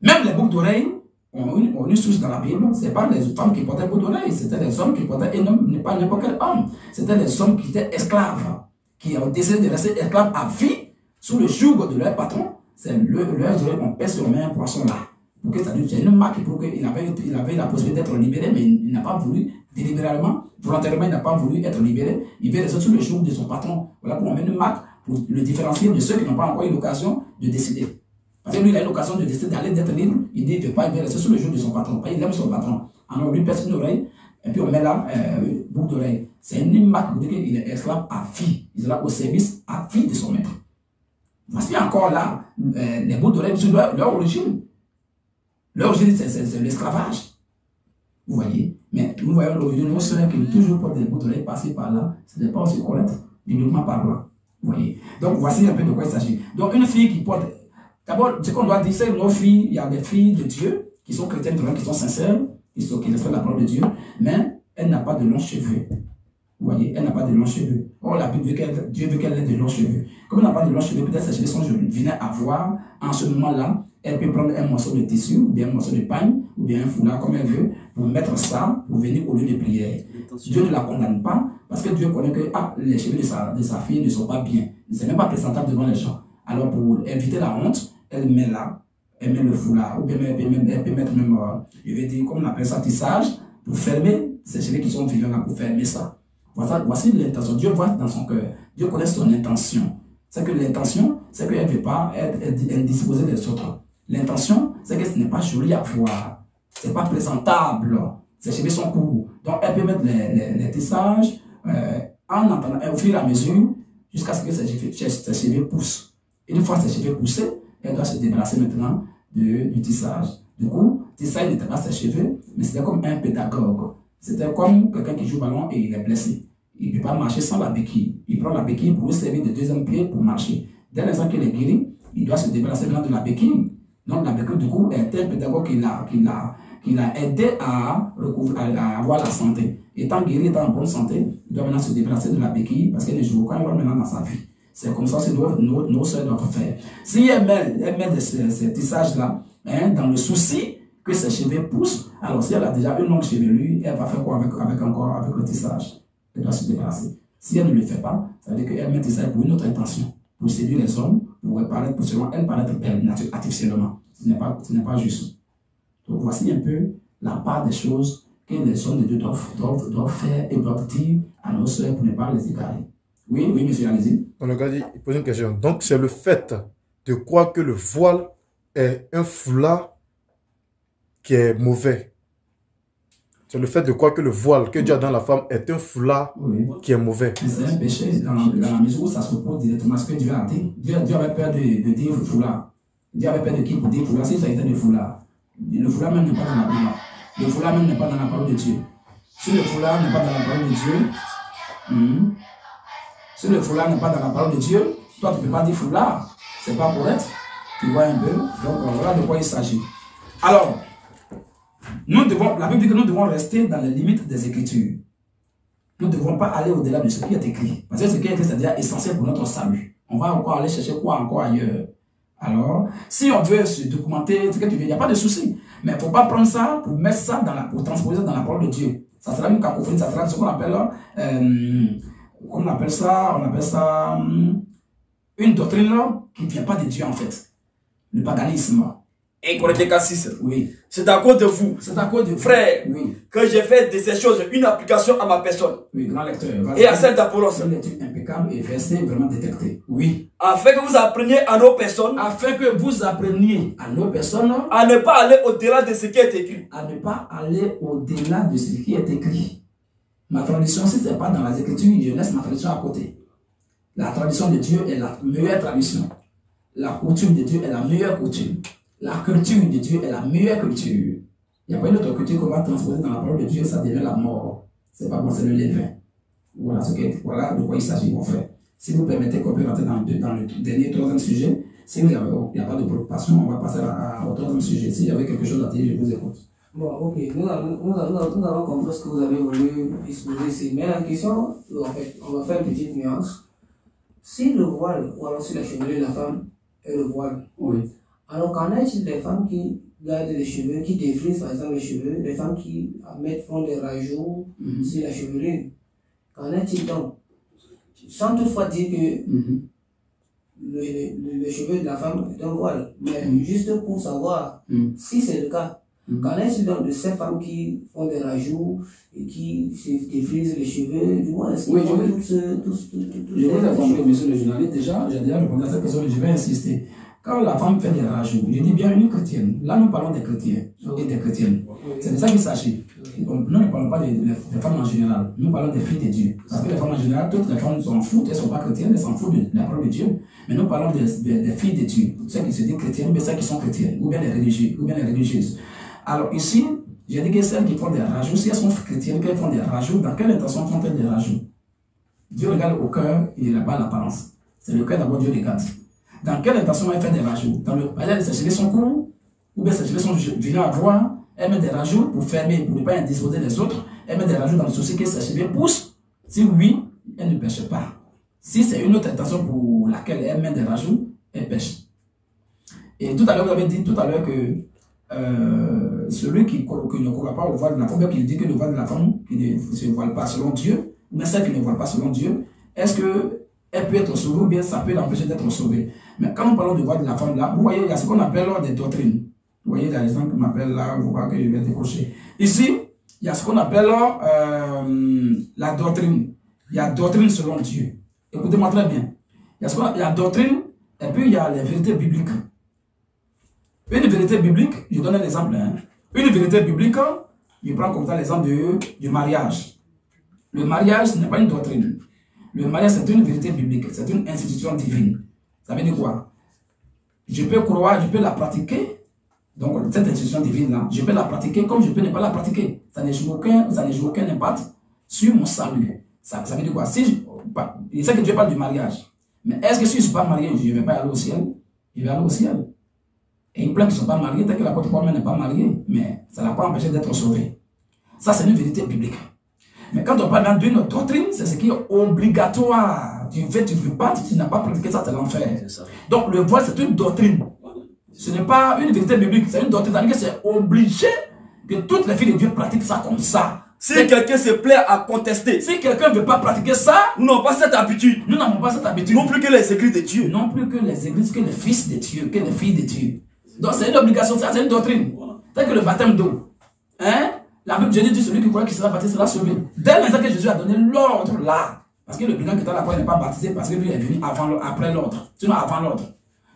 Même les boucles d'oreilles ont une source dans la Bible. Ce n'est pas les femmes qui portaient boucles d'oreilles, c'était les hommes qui portaient, et non pas n'importe quel homme. C'était les hommes qui étaient esclaves, qui ont décidé de rester esclaves à vie sous le joug de leur patron. C'est leurs oreilles, on pèse sur un poisson là. Pour que ça c'est une marque pour qu'il avait la possibilité d'être libéré, mais il n'a pas voulu, délibérément, volontairement, il n'a pas voulu être libéré. Il veut rester sous le joug de son patron. Voilà pour mettre une marque pour le différencier de ceux qui n'ont pas encore eu l'occasion de décider. Parce que lui, il a eu l'occasion de décider d'aller d'être libre. Il dit, il veut rester sous le joug de son patron. Il aime son patron. Alors, on lui pèse une oreille, et puis on met là, boucle d'oreille. C'est une marque pour dire qu'il est esclave à vie. Il sera au service à vie de son maître. Voici encore là, les boucles d'oreille, c'est leur origine. L'origine, c'est l'esclavage. Vous voyez? Mais nous voyons l'origine, nos sœurs qui toujours portent des boucles d'oreilles passer par là, ce n'est pas aussi correct, bibliquement parlant. Vous voyez? Donc, voici un peu de quoi il s'agit. Donc, une fille qui porte. D'abord, ce qu'on doit dire, c'est que nos filles, il y a des filles de Dieu qui sont chrétiennes, qui sont sincères, qui respectent la parole de Dieu, mais elle n'a pas de longs cheveux. Vous voyez, elle n'a pas de longs cheveux. Or, la Bible veut Dieu veut qu'elle ait de longs cheveux. Comme elle n'a pas de longs cheveux, peut-être ses cheveux sont venus à voir. En ce moment-là, elle peut prendre un morceau de tissu, ou bien un morceau de pagne, ou bien un foulard, comme elle veut, pour mettre ça, pour venir au lieu de prière. Dieu ne la condamne pas, parce que Dieu connaît que les cheveux de sa fille ne sont pas bien. Ce n'est même pas présentable devant les gens. Alors, pour éviter la honte, elle met là, elle met le foulard, ou bien elle peut mettre même, je vais dire, comme on appelle ça, tissage, pour fermer ces cheveux qui sont vivants là, pour fermer ça. Voici l'intention. Dieu voit dans son cœur. Dieu connaît son intention. C'est que l'intention, c'est qu'elle ne veut pas être indisposée des autres. L'intention, c'est que ce n'est pas joli à voir. Ce n'est pas présentable. Ses cheveux sont courts. Donc, elle peut mettre les tissages en entendant, au fur et à mesure, jusqu'à ce que ses cheveux poussent. Une fois ses cheveux poussés, elle doit se débarrasser maintenant du tissage. Du coup, tissage n'était pas ses cheveux, mais c'était comme un pédagogue. C'était comme quelqu'un qui joue au ballon et il est blessé. Il ne peut pas marcher sans la béquille. Il prend la béquille pour lui servir de deuxième pied pour marcher. Dès l'instant qu'il est guéri, il doit se débarrasser maintenant de la béquille. Donc la béquille, du coup, est un pédagogue qui l'a aidé à avoir la santé. Étant guéri, étant en bonne santé, il doit maintenant se débarrasser de la béquille parce qu'elle ne joue aucun rôle maintenant dans sa vie. C'est comme ça que nos soeurs doivent faire. Si elle met ces tissages-là dans le souci que ses cheveux poussent, alors si elle a déjà une longue chevelure, elle va faire quoi avec le tissage? Elle doit se débarrasser. Si elle ne le fait pas, ça veut dire qu'elle met le tissage pour une autre intention, pour séduire les hommes, pour elle paraître belle artificiellement. Ce n'est pas juste. Donc voici un peu la part des choses que les hommes de Dieu doivent faire et doivent dire à nos soeurs pour ne pas les égarer. Oui, monsieur, allez-y. Le gars dit, il pose une question. Donc, c'est le fait de croire que le voile est un foulard qui est mauvais. C'est le fait de croire que le voile que Dieu a dans la femme est un foulard qui est mauvais. C'est un péché dans la mesure où ça s'oppose directement à ce que Dieu a dit. Dieu avait peur de dire foulard. Dieu avait peur de qui pour dire foulard si ça était de foulard. Le foulard même n'est pas dans la Bible. Le foulard même n'est pas dans la parole de Dieu. Si le foulard n'est pas dans la parole de Dieu, si le foulard n'est pas dans la parole de Dieu, toi tu ne peux pas dire foulard. C'est pas correct. Tu vois un peu. Donc voilà de quoi il s'agit. Alors, la Bible dit que nous devons rester dans les limites des Écritures. Nous ne devons pas aller au-delà de ce qui est écrit. Parce que ce qui est écrit, c'est déjà essentiel pour notre salut. On va encore aller chercher quoi encore ailleurs. Alors, si on veut se documenter, ce que tu veux, il n'y a pas de souci. Mais il ne faut pas prendre ça pour mettre ça pour transposer dans la parole de Dieu. Ça sera une cacophonie, ça sera ce qu'on appelle, on appelle ça, une doctrine qui ne vient pas de Dieu en fait. Le paganisme. Et Corinthiens 4:6. Oui. C'est à cause de vous. C'est à cause de frère, oui, que j'ai fait de ces choses une application à ma personne. Oui, grand lecteur. Et à celle d'Apollos. C'est une lecture impeccable et verset vraiment détecté. Oui. Afin que vous appreniez à nos personnes. Afin que vous appreniez à nos personnes. À ne pas aller au-delà de ce qui est écrit. À ne pas aller au-delà de ce qui est écrit. Ma tradition, si ce n'est pas dans les Écritures, je laisse ma tradition à côté. La tradition de Dieu est la meilleure tradition. La coutume de Dieu est la meilleure coutume. La culture de Dieu est la meilleure culture. Il n'y a pas une autre culture qu'on va transposer dans la parole de Dieu, ça devient la mort. C'est pas bon, c'est le levain. Voilà, voilà de quoi il s'agit, mon frère. Si vous permettez qu'on peut rentrer dans le dernier, troisième sujet, si il n'y a pas de préoccupation, on va passer au troisième sujet. S'il y avait quelque chose à dire, je vous écoute. Bon, ok, nous avons compris ce que vous avez voulu exposer ici. Mais la question, en fait, on va faire une petite nuance. Si le voile, ou alors si la chevelure de la femme est le voile, oui. Alors qu'en est-il des femmes qui gardent les cheveux, qui défrisent par exemple les cheveux, des femmes qui font des rajouts sur la chevelure? Qu'en est-il donc? Sans toutefois dire que le cheveu de la femme est un voile, mais juste pour savoir si c'est le cas. Qu'en est-il donc de ces femmes qui font des rajouts et qui se défrisent les cheveux? Du moins, est-ce qu'ils font je vous ai compris, monsieur le journaliste. Déjà, j'ai déjà répondu à cette question, mais je vais insister. Quand la femme fait des rajouts, je dis bien une chrétienne. Là, nous parlons des chrétiens et des chrétiennes. C'est de ça qu'il s'agit. Nous ne parlons pas des femmes en général. Nous parlons des filles de Dieu. Parce que les femmes en général, toutes les femmes s'en foutent. Elles ne sont pas chrétiennes, elles s'en foutent de la parole de Dieu. Mais nous parlons des filles de Dieu. Celles qui se disent chrétiennes, mais celles qui sont chrétiennes. Ou bien les religieux, ou bien les religieuses. Alors ici, j'ai dit que celles qui font des rajouts, si elles sont chrétiennes, qu'elles font des rajouts, dans quelle intention font-elles des rajouts? Dieu regarde au cœur, il n'est pas l'apparence. C'est le cœur d'abord Dieu regarde. Dans quelle intention elle fait des rajouts? Dans le palais, ses cheveux sont courts, ou bien ses cheveux sont vilains à voir, elle met des rajouts pour fermer, pour ne pas indisposer les autres, elle met des rajouts dans le souci que ses cheveux poussent. Si oui, elle ne pêche pas. Si c'est une autre intention pour laquelle elle met des rajouts, elle pêche. Et tout à l'heure, vous avez dit tout à l'heure que celui qui ne croit pas au voile de la femme, qui dit que le voile de la femme, qui ne se voile pas selon Dieu, ou bien celle qui ne voile pas selon Dieu, est-ce qu'elle peut être sauvée ou bien ça peut l'empêcher d'être sauvée? Mais quand nous parlons de voile de la femme, là, vous voyez, il y a ce qu'on appelle des doctrines. Vous voyez, il y a les gens qui m'appellent là, vous voyez que je vais décrocher. Ici, il y a ce qu'on appelle la doctrine. Il y a doctrine selon Dieu. Écoutez-moi très bien. Il y a doctrine, et puis il y a les vérités bibliques. Une vérité biblique, je donne un exemple. Hein. Une vérité biblique, je prends comme ça l'exemple du mariage. Le mariage, ce n'est pas une doctrine. Le mariage, c'est une vérité biblique, c'est une institution divine. Ça veut dire quoi? Je peux croire, je peux la pratiquer. Donc, cette institution divine-là, je peux la pratiquer comme je peux ne pas la pratiquer. Ça ne joue aucun impact sur mon salut. Ça veut dire quoi? Si je sais que Dieu parle du mariage. Mais est-ce que si je ne suis pas marié, je ne vais pas aller au ciel? Je vais aller au ciel. Et il y a plein qui ne sont pas mariés, tant que l'apôtre Paul n'est pas marié, mais ça ne l'a pas empêché d'être sauvé. Ça, c'est une vérité biblique. Mais quand on parle d'une doctrine, c'est ce qui est obligatoire. Tu ne veux pas, tu n'as pas pratiqué ça, c'est l'enfer. Donc le voile, c'est une doctrine. Ce n'est pas une vérité biblique, c'est une doctrine. C'est-à-dire que c'est obligé que toutes les filles de Dieu pratiquent ça comme ça. Si quelqu'un se plaît à contester, si quelqu'un ne veut pas pratiquer ça, nous n'avons pas cette habitude. Nous n'avons pas cette habitude. Non plus que les églises de Dieu. Non plus que les églises, que les fils de Dieu, que les filles de Dieu. Donc c'est une obligation, ça c'est une doctrine. C'est que le baptême d'eau. Hein? La Bible, Jésus dit celui qui croit qu'il sera baptisé sera sauvé. Dès l'instant que Jésus a donné l'ordre là, parce que le brigand qui est à la croix n'est pas baptisé parce que lui est venu après l'ordre. Sinon avant l'ordre.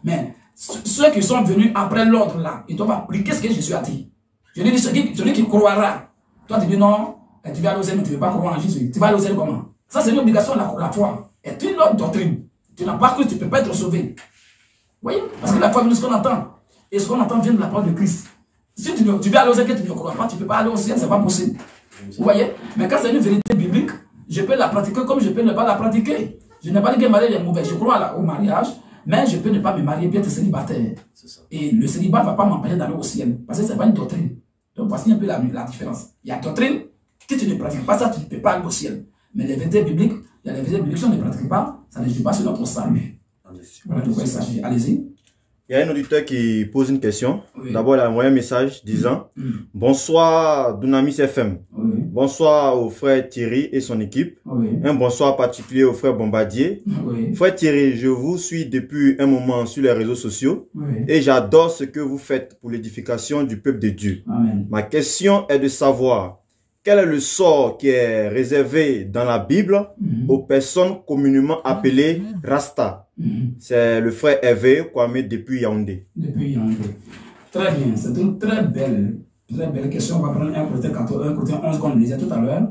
Mais ceux qui sont venus après l'ordre là, ils doivent appliquer ce que Jésus a dit. Je lui dis celui qui croira. Toi tu dis non, tu vas aller au ciel mais tu ne veux pas croire en Jésus. Tu vas aller au ciel comment? Ça c'est une obligation, la foi. C'est une autre doctrine. Tu n'as pas cru, tu ne peux pas être sauvé. Vous voyez? Parce que la foi vient de ce qu'on entend. Et ce qu'on entend vient de la parole de Christ. Si tu veux aller au ciel que tu ne crois pas, tu ne peux pas aller au ciel, ce n'est pas possible. Vous voyez? Mais quand c'est une vérité biblique, je peux la pratiquer comme je peux ne pas la pratiquer. Je n'ai pas dit que le mariage est mauvais. Je crois au mariage, mais je peux ne pas me marier et être célibataire. Et le célibat ne va pas m'empêcher d'aller au ciel. Parce que ce n'est pas une doctrine. Donc voici un peu la différence. Il y a doctrine, si tu ne pratiques pas ça, tu ne peux pas aller au ciel. Mais les vérités bibliques, il y a les vérités bibliques, si on ne pratique pas, ça ne joue pas sur notre salut. Voilà de quoi il s'agit. Allez-y. Il y a un auditeur qui pose une question. Oui. D'abord, il a envoyé un message disant bonsoir Dunamis FM. Oui. Bonsoir au frère Thierry et son équipe. Oui. Un bonsoir particulier au frère Bombardier. Oui. Frère Thierry, je vous suis depuis un moment sur les réseaux sociaux Oui. et j'adore ce que vous faites pour l'édification du peuple de Dieu. Amen. Ma question est de savoir quel est le sort qui est réservé dans la Bible aux personnes communément appelées Rasta. C'est le frère Hervé Kwame depuis Yaoundé. Depuis Yaoundé. Très bien, c'est une très belle question. On va prendre 1 Corinthiens 11 qu'on disait tout à l'heure.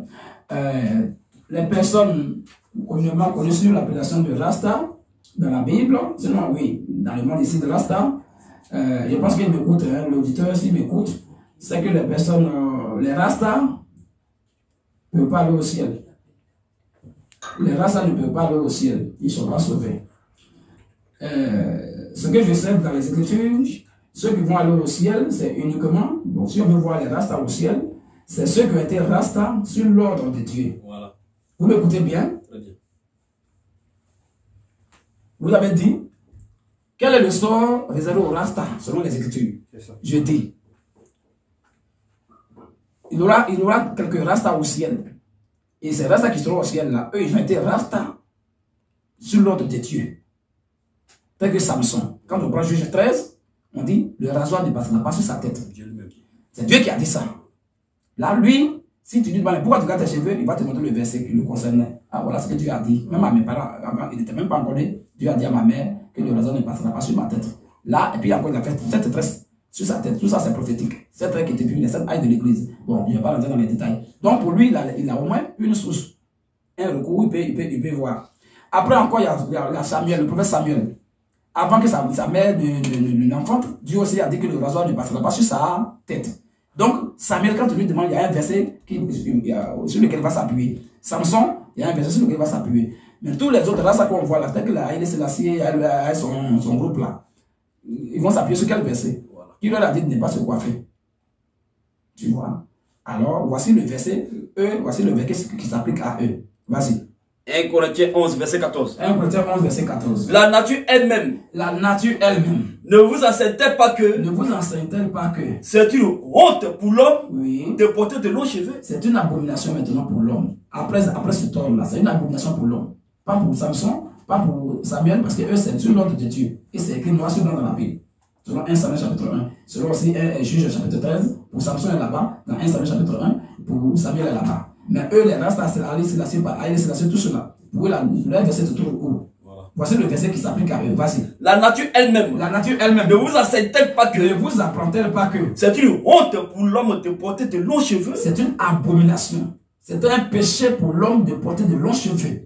Les personnes communément connues sur l'appellation de Rasta dans la Bible, sinon oui, dans le monde ici de Rasta, je pense qu'il m'écoute, hein, l'auditeur s'il m'écoute, c'est que les personnes, les Rasta ne peuvent pas aller au ciel. Les Rasta ne peuvent pas aller au ciel, ils ne sont pas sauvés. Ce que je sais dans les Écritures, ceux qui vont aller au ciel, c'est uniquement, bon, si on veut voir les Rastas au ciel, c'est ceux qui ont été Rastas sur l'ordre de Dieu. Voilà. Vous m'écoutez bien? Très bien. Vous avez dit, quel est le sort réservé aux Rastas selon les Écritures? Je dis, il y aura quelques Rastas au ciel. Et ces Rastas qui seront au ciel là, eux, ils ont été Rastas sur l'ordre de Dieu. Tel que Samson. Quand on prend Juge 13, on dit le rasoir ne passera pas sur sa tête. C'est Dieu qui a dit ça. Là, lui, si tu lui demandes pourquoi tu gardes tes cheveux, il va te montrer le verset qui le concernait. Ah, voilà ce que Dieu a dit. Même à mes parents, il n'était même pas encore né. Dieu a dit à ma mère que le rasoir ne passera pas sur ma tête. Là, et puis encore, il a fait cette tresse sur sa tête. Tout ça, c'est prophétique. Cette tresse qui était vue, les 7 ailes de l'église. Bon, je ne vais pas rentrer dans les détails. Donc, pour lui, il a au moins une source. Un recours, il peut voir. Après, encore, il y a Samuel, le prophète Samuel. Avant que sa mère ne l'enfante, Dieu aussi a dit que le rasoir ne passera pas sur sa tête. Donc, Samuel, quand on lui demande, il y a un verset sur lequel il va s'appuyer. Samson, il y a un verset sur lequel il va s'appuyer. Mais tous les autres races qu'on voit là, c'est que la Haïlé Sélassié a son groupe là. Ils vont s'appuyer sur quel verset? Qui leur a dit de ne pas se coiffer? Tu vois? Alors, voici le verset, voici le verset qui s'applique à eux. Vas-y. 1 Corinthiens 11, verset 14. 1 Corinthiens 11, verset 14. La nature elle-même. La nature elle-même. Ne vous enseigne-t-elle pas que. Ne vous enseigne-t-elle pas que. C'est une honte pour l'homme Oui. de porter de longs cheveux. C'est une abomination maintenant pour l'homme. Après ce temps-là, c'est une abomination pour l'homme. Pas pour Samson, pas pour Samuel, parce que eux, c'est sur l'ordre de Dieu. Et c'est écrit noir sur blanc dans la Bible. Selon 1 Samuel chapitre 1. Selon aussi 1 Juge chapitre 13. Pour Samson est là-bas. Dans 1 Samuel chapitre 1. Pour Samuel est là-bas. Mais eux, les restes, c'est Haïlé Sélassié, tout cela. Pour eux, le verset se trouve où? Voici le verset qui s'applique à eux. Vas-y. La nature elle-même. La nature elle-même. Ne vous enseigne-t-elle pas que. Ne vous apprend-elle pas que. C'est une honte pour l'homme de porter de longs cheveux. C'est une abomination. C'est un péché pour l'homme de porter de longs cheveux.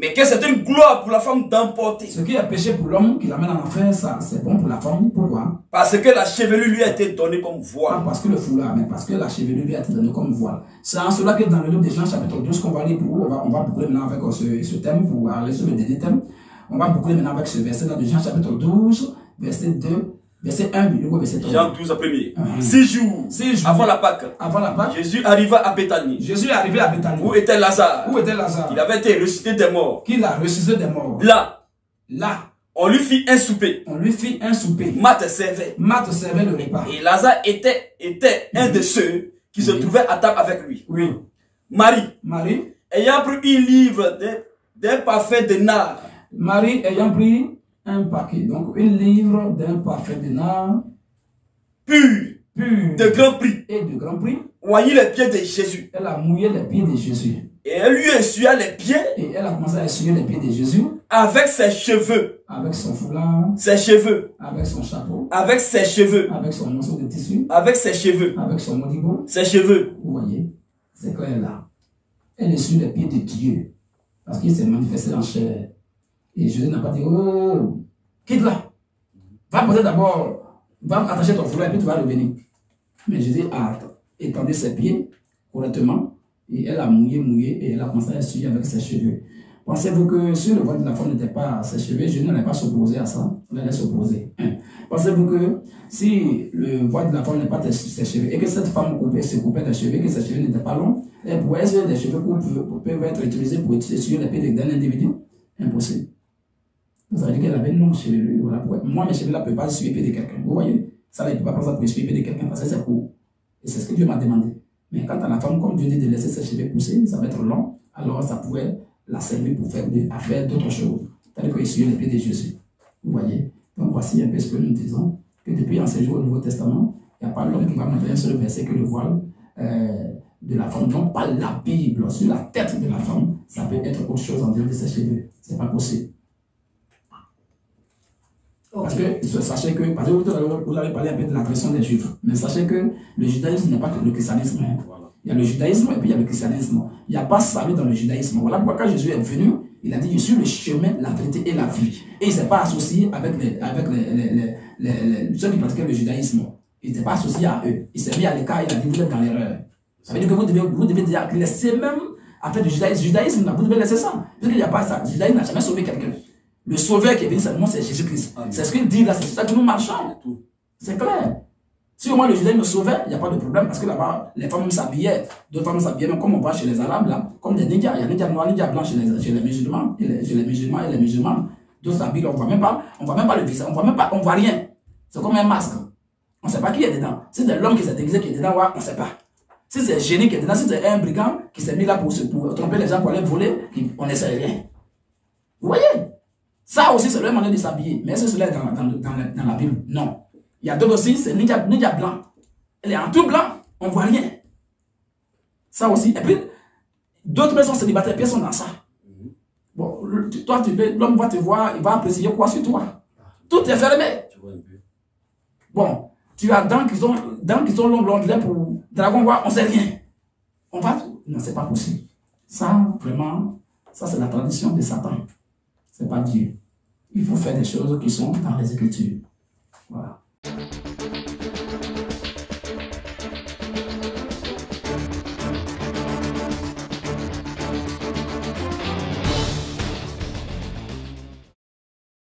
Mais que c'est une gloire pour la femme d'emporter. Ce qui est péché pour l'homme qui l'amène en enfer, ça, c'est bon pour la femme. Pourquoi? Parce que la chevelure lui a été donnée comme voile. Pas parce que le foulard, mais parce que la chevelure lui a été donnée comme voile. C'est en cela que dans le livre de Jean, chapitre 12, qu'on va lire pour on va boucler maintenant avec ce thème, pour aller sur le dernier thème. On va boucler maintenant avec ce verset-là de Jean, chapitre 12, verset 2. Verset 1, verset 3. Jean 12 premier. 6 jours avant la Pâque. Avant la Pâque. Jésus arriva à Béthanie. Jésus est arrivé à Béthanie. Où était Lazare? Où était Lazare? Il avait été ressuscité des morts. Qu'il a ressuscité des morts. Là. On lui fit un souper. Marthe servait. Le repas. Et Lazare était un de ceux qui se trouvaient à table avec lui. Oui. Marie. Ayant pris un livre d'un parfum de nard. Marie ayant pris un paquet, donc un livre d'un parfum de nard pur, de grand prix, et de grand prix, oignit les pieds de Jésus. Elle a mouillé les pieds de Jésus. Et elle lui essuya les pieds. Et elle a commencé à essuyer les pieds de Jésus. Avec ses cheveux. Avec son foulard. Ses cheveux. Avec son chapeau. Avec ses cheveux. Avec son morceau de tissu. Avec ses cheveux. Avec son modibo. Ses cheveux. Vous voyez, c'est clair là. Elle essuie les pieds de Dieu. Parce qu'il s'est manifesté en chair. Et Jésus n'a pas dit, oh, quitte là. Va poser d'abord, va attacher ton foulard et puis tu vas revenir. Mais Jésus a étendu ses pieds correctement. Et elle a mouillé et elle a commencé à essuyer avec ses cheveux. Pensez-vous que si le voile de la femme n'était pas ses cheveux, Jésus n'allait pas s'opposer à ça? On allait s'opposer. Pensez-vous que si le voile de la femme n'est pas ses cheveux et que cette femme se coupait des cheveux et que ses cheveux n'étaient pas longs, elle pourrait essuyer des cheveux qui peuvent être utilisés pour essuyer les pieds d'un individu? Impossible. Ça veut dire qu'elle avait une longue chevelure. Voilà. Moi, mes cheveux là ne peuvent pas essuyer les pieds de quelqu'un. Vous voyez? Ça là, il ne peut pas prendre ça pour essuyer les pieds de quelqu'un parce que c'est court. Et c'est ce que Dieu m'a demandé. Mais quand à la femme, comme Dieu dit de laisser ses cheveux pousser, ça va être long, alors ça pourrait la servir pour faire d'autres choses. C'est-à-dire que essuyer les pieds de Jésus. Vous voyez? Donc voici un peu ce que nous disons, que depuis en ces jours au Nouveau Testament, il n'y a pas l'homme qui va montrer un seul verset que le voile de la femme, non pas la Bible, sur la tête de la femme, ça peut être autre chose en dehors de ses cheveux. Ce n'est pas possible. Parce que sachez que, parce que vous avez parlé un peu de la question des Juifs, mais sachez que le judaïsme n'est pas que le christianisme. Il y a le judaïsme et puis il y a le christianisme. Il n'y a pas salut dans le judaïsme. Voilà pourquoi quand Jésus est venu, il a dit, je suis le chemin, la vérité et la vie. Et il ne s'est pas associé avec ceux qui pratiquaient le judaïsme. Il n'était pas associé à eux. Il s'est mis à l'écart, il a dit, vous êtes dans l'erreur. Ça veut dire que vous devez dire, laissez même, après le judaïsme, vous devez laisser ça. Parce qu'il n'y a pas ça. Le judaïsme n'a jamais sauvé quelqu'un. Le sauveur qui est venu seulement, c'est Jésus-Christ. C'est ce qu'il dit là, c'est ça que nous marchons. C'est clair. Si au moins le judaïsme me sauvait, il n'y a pas de problème parce que là-bas, les femmes s'habillaient. D'autres femmes s'habillaient, même comme on voit chez les Arabes, là, comme des négats. Il y a des négats noirs, des négats blancs chez les musulmans, et les musulmans. D'autres s'habillent, on ne voit même pas le visage, on ne voit rien. C'est comme un masque. On ne sait pas qui est dedans. Si c'est l'homme qui s'est déguisé qui est dedans, on ne sait pas. Si c'est un génie qui est dedans, si c'est un brigand qui s'est mis là pour tromper les gens, pour aller voler, on ne sait rien. Vous voyez? Ça aussi, c'est leur manière de s'habiller. Mais est-ce que cela est dans la Bible? Non. Il y a d'autres aussi, c'est ninja blanc. Elle est en tout blanc, on ne voit rien. Ça aussi. Et puis, d'autres personnes célibataires, personne dans ça. Bon, toi, l'homme va te voir, il va apprécier quoi sur toi? Tout est fermé. Bon, tu as dents qui sont longues pour dragon voir, on ne sait rien. On va. Non, c'est pas possible. Ça, vraiment, ça c'est la tradition de Satan. C'est pas Dieu. Il faut faire des choses qui sont dans les Écritures. Voilà.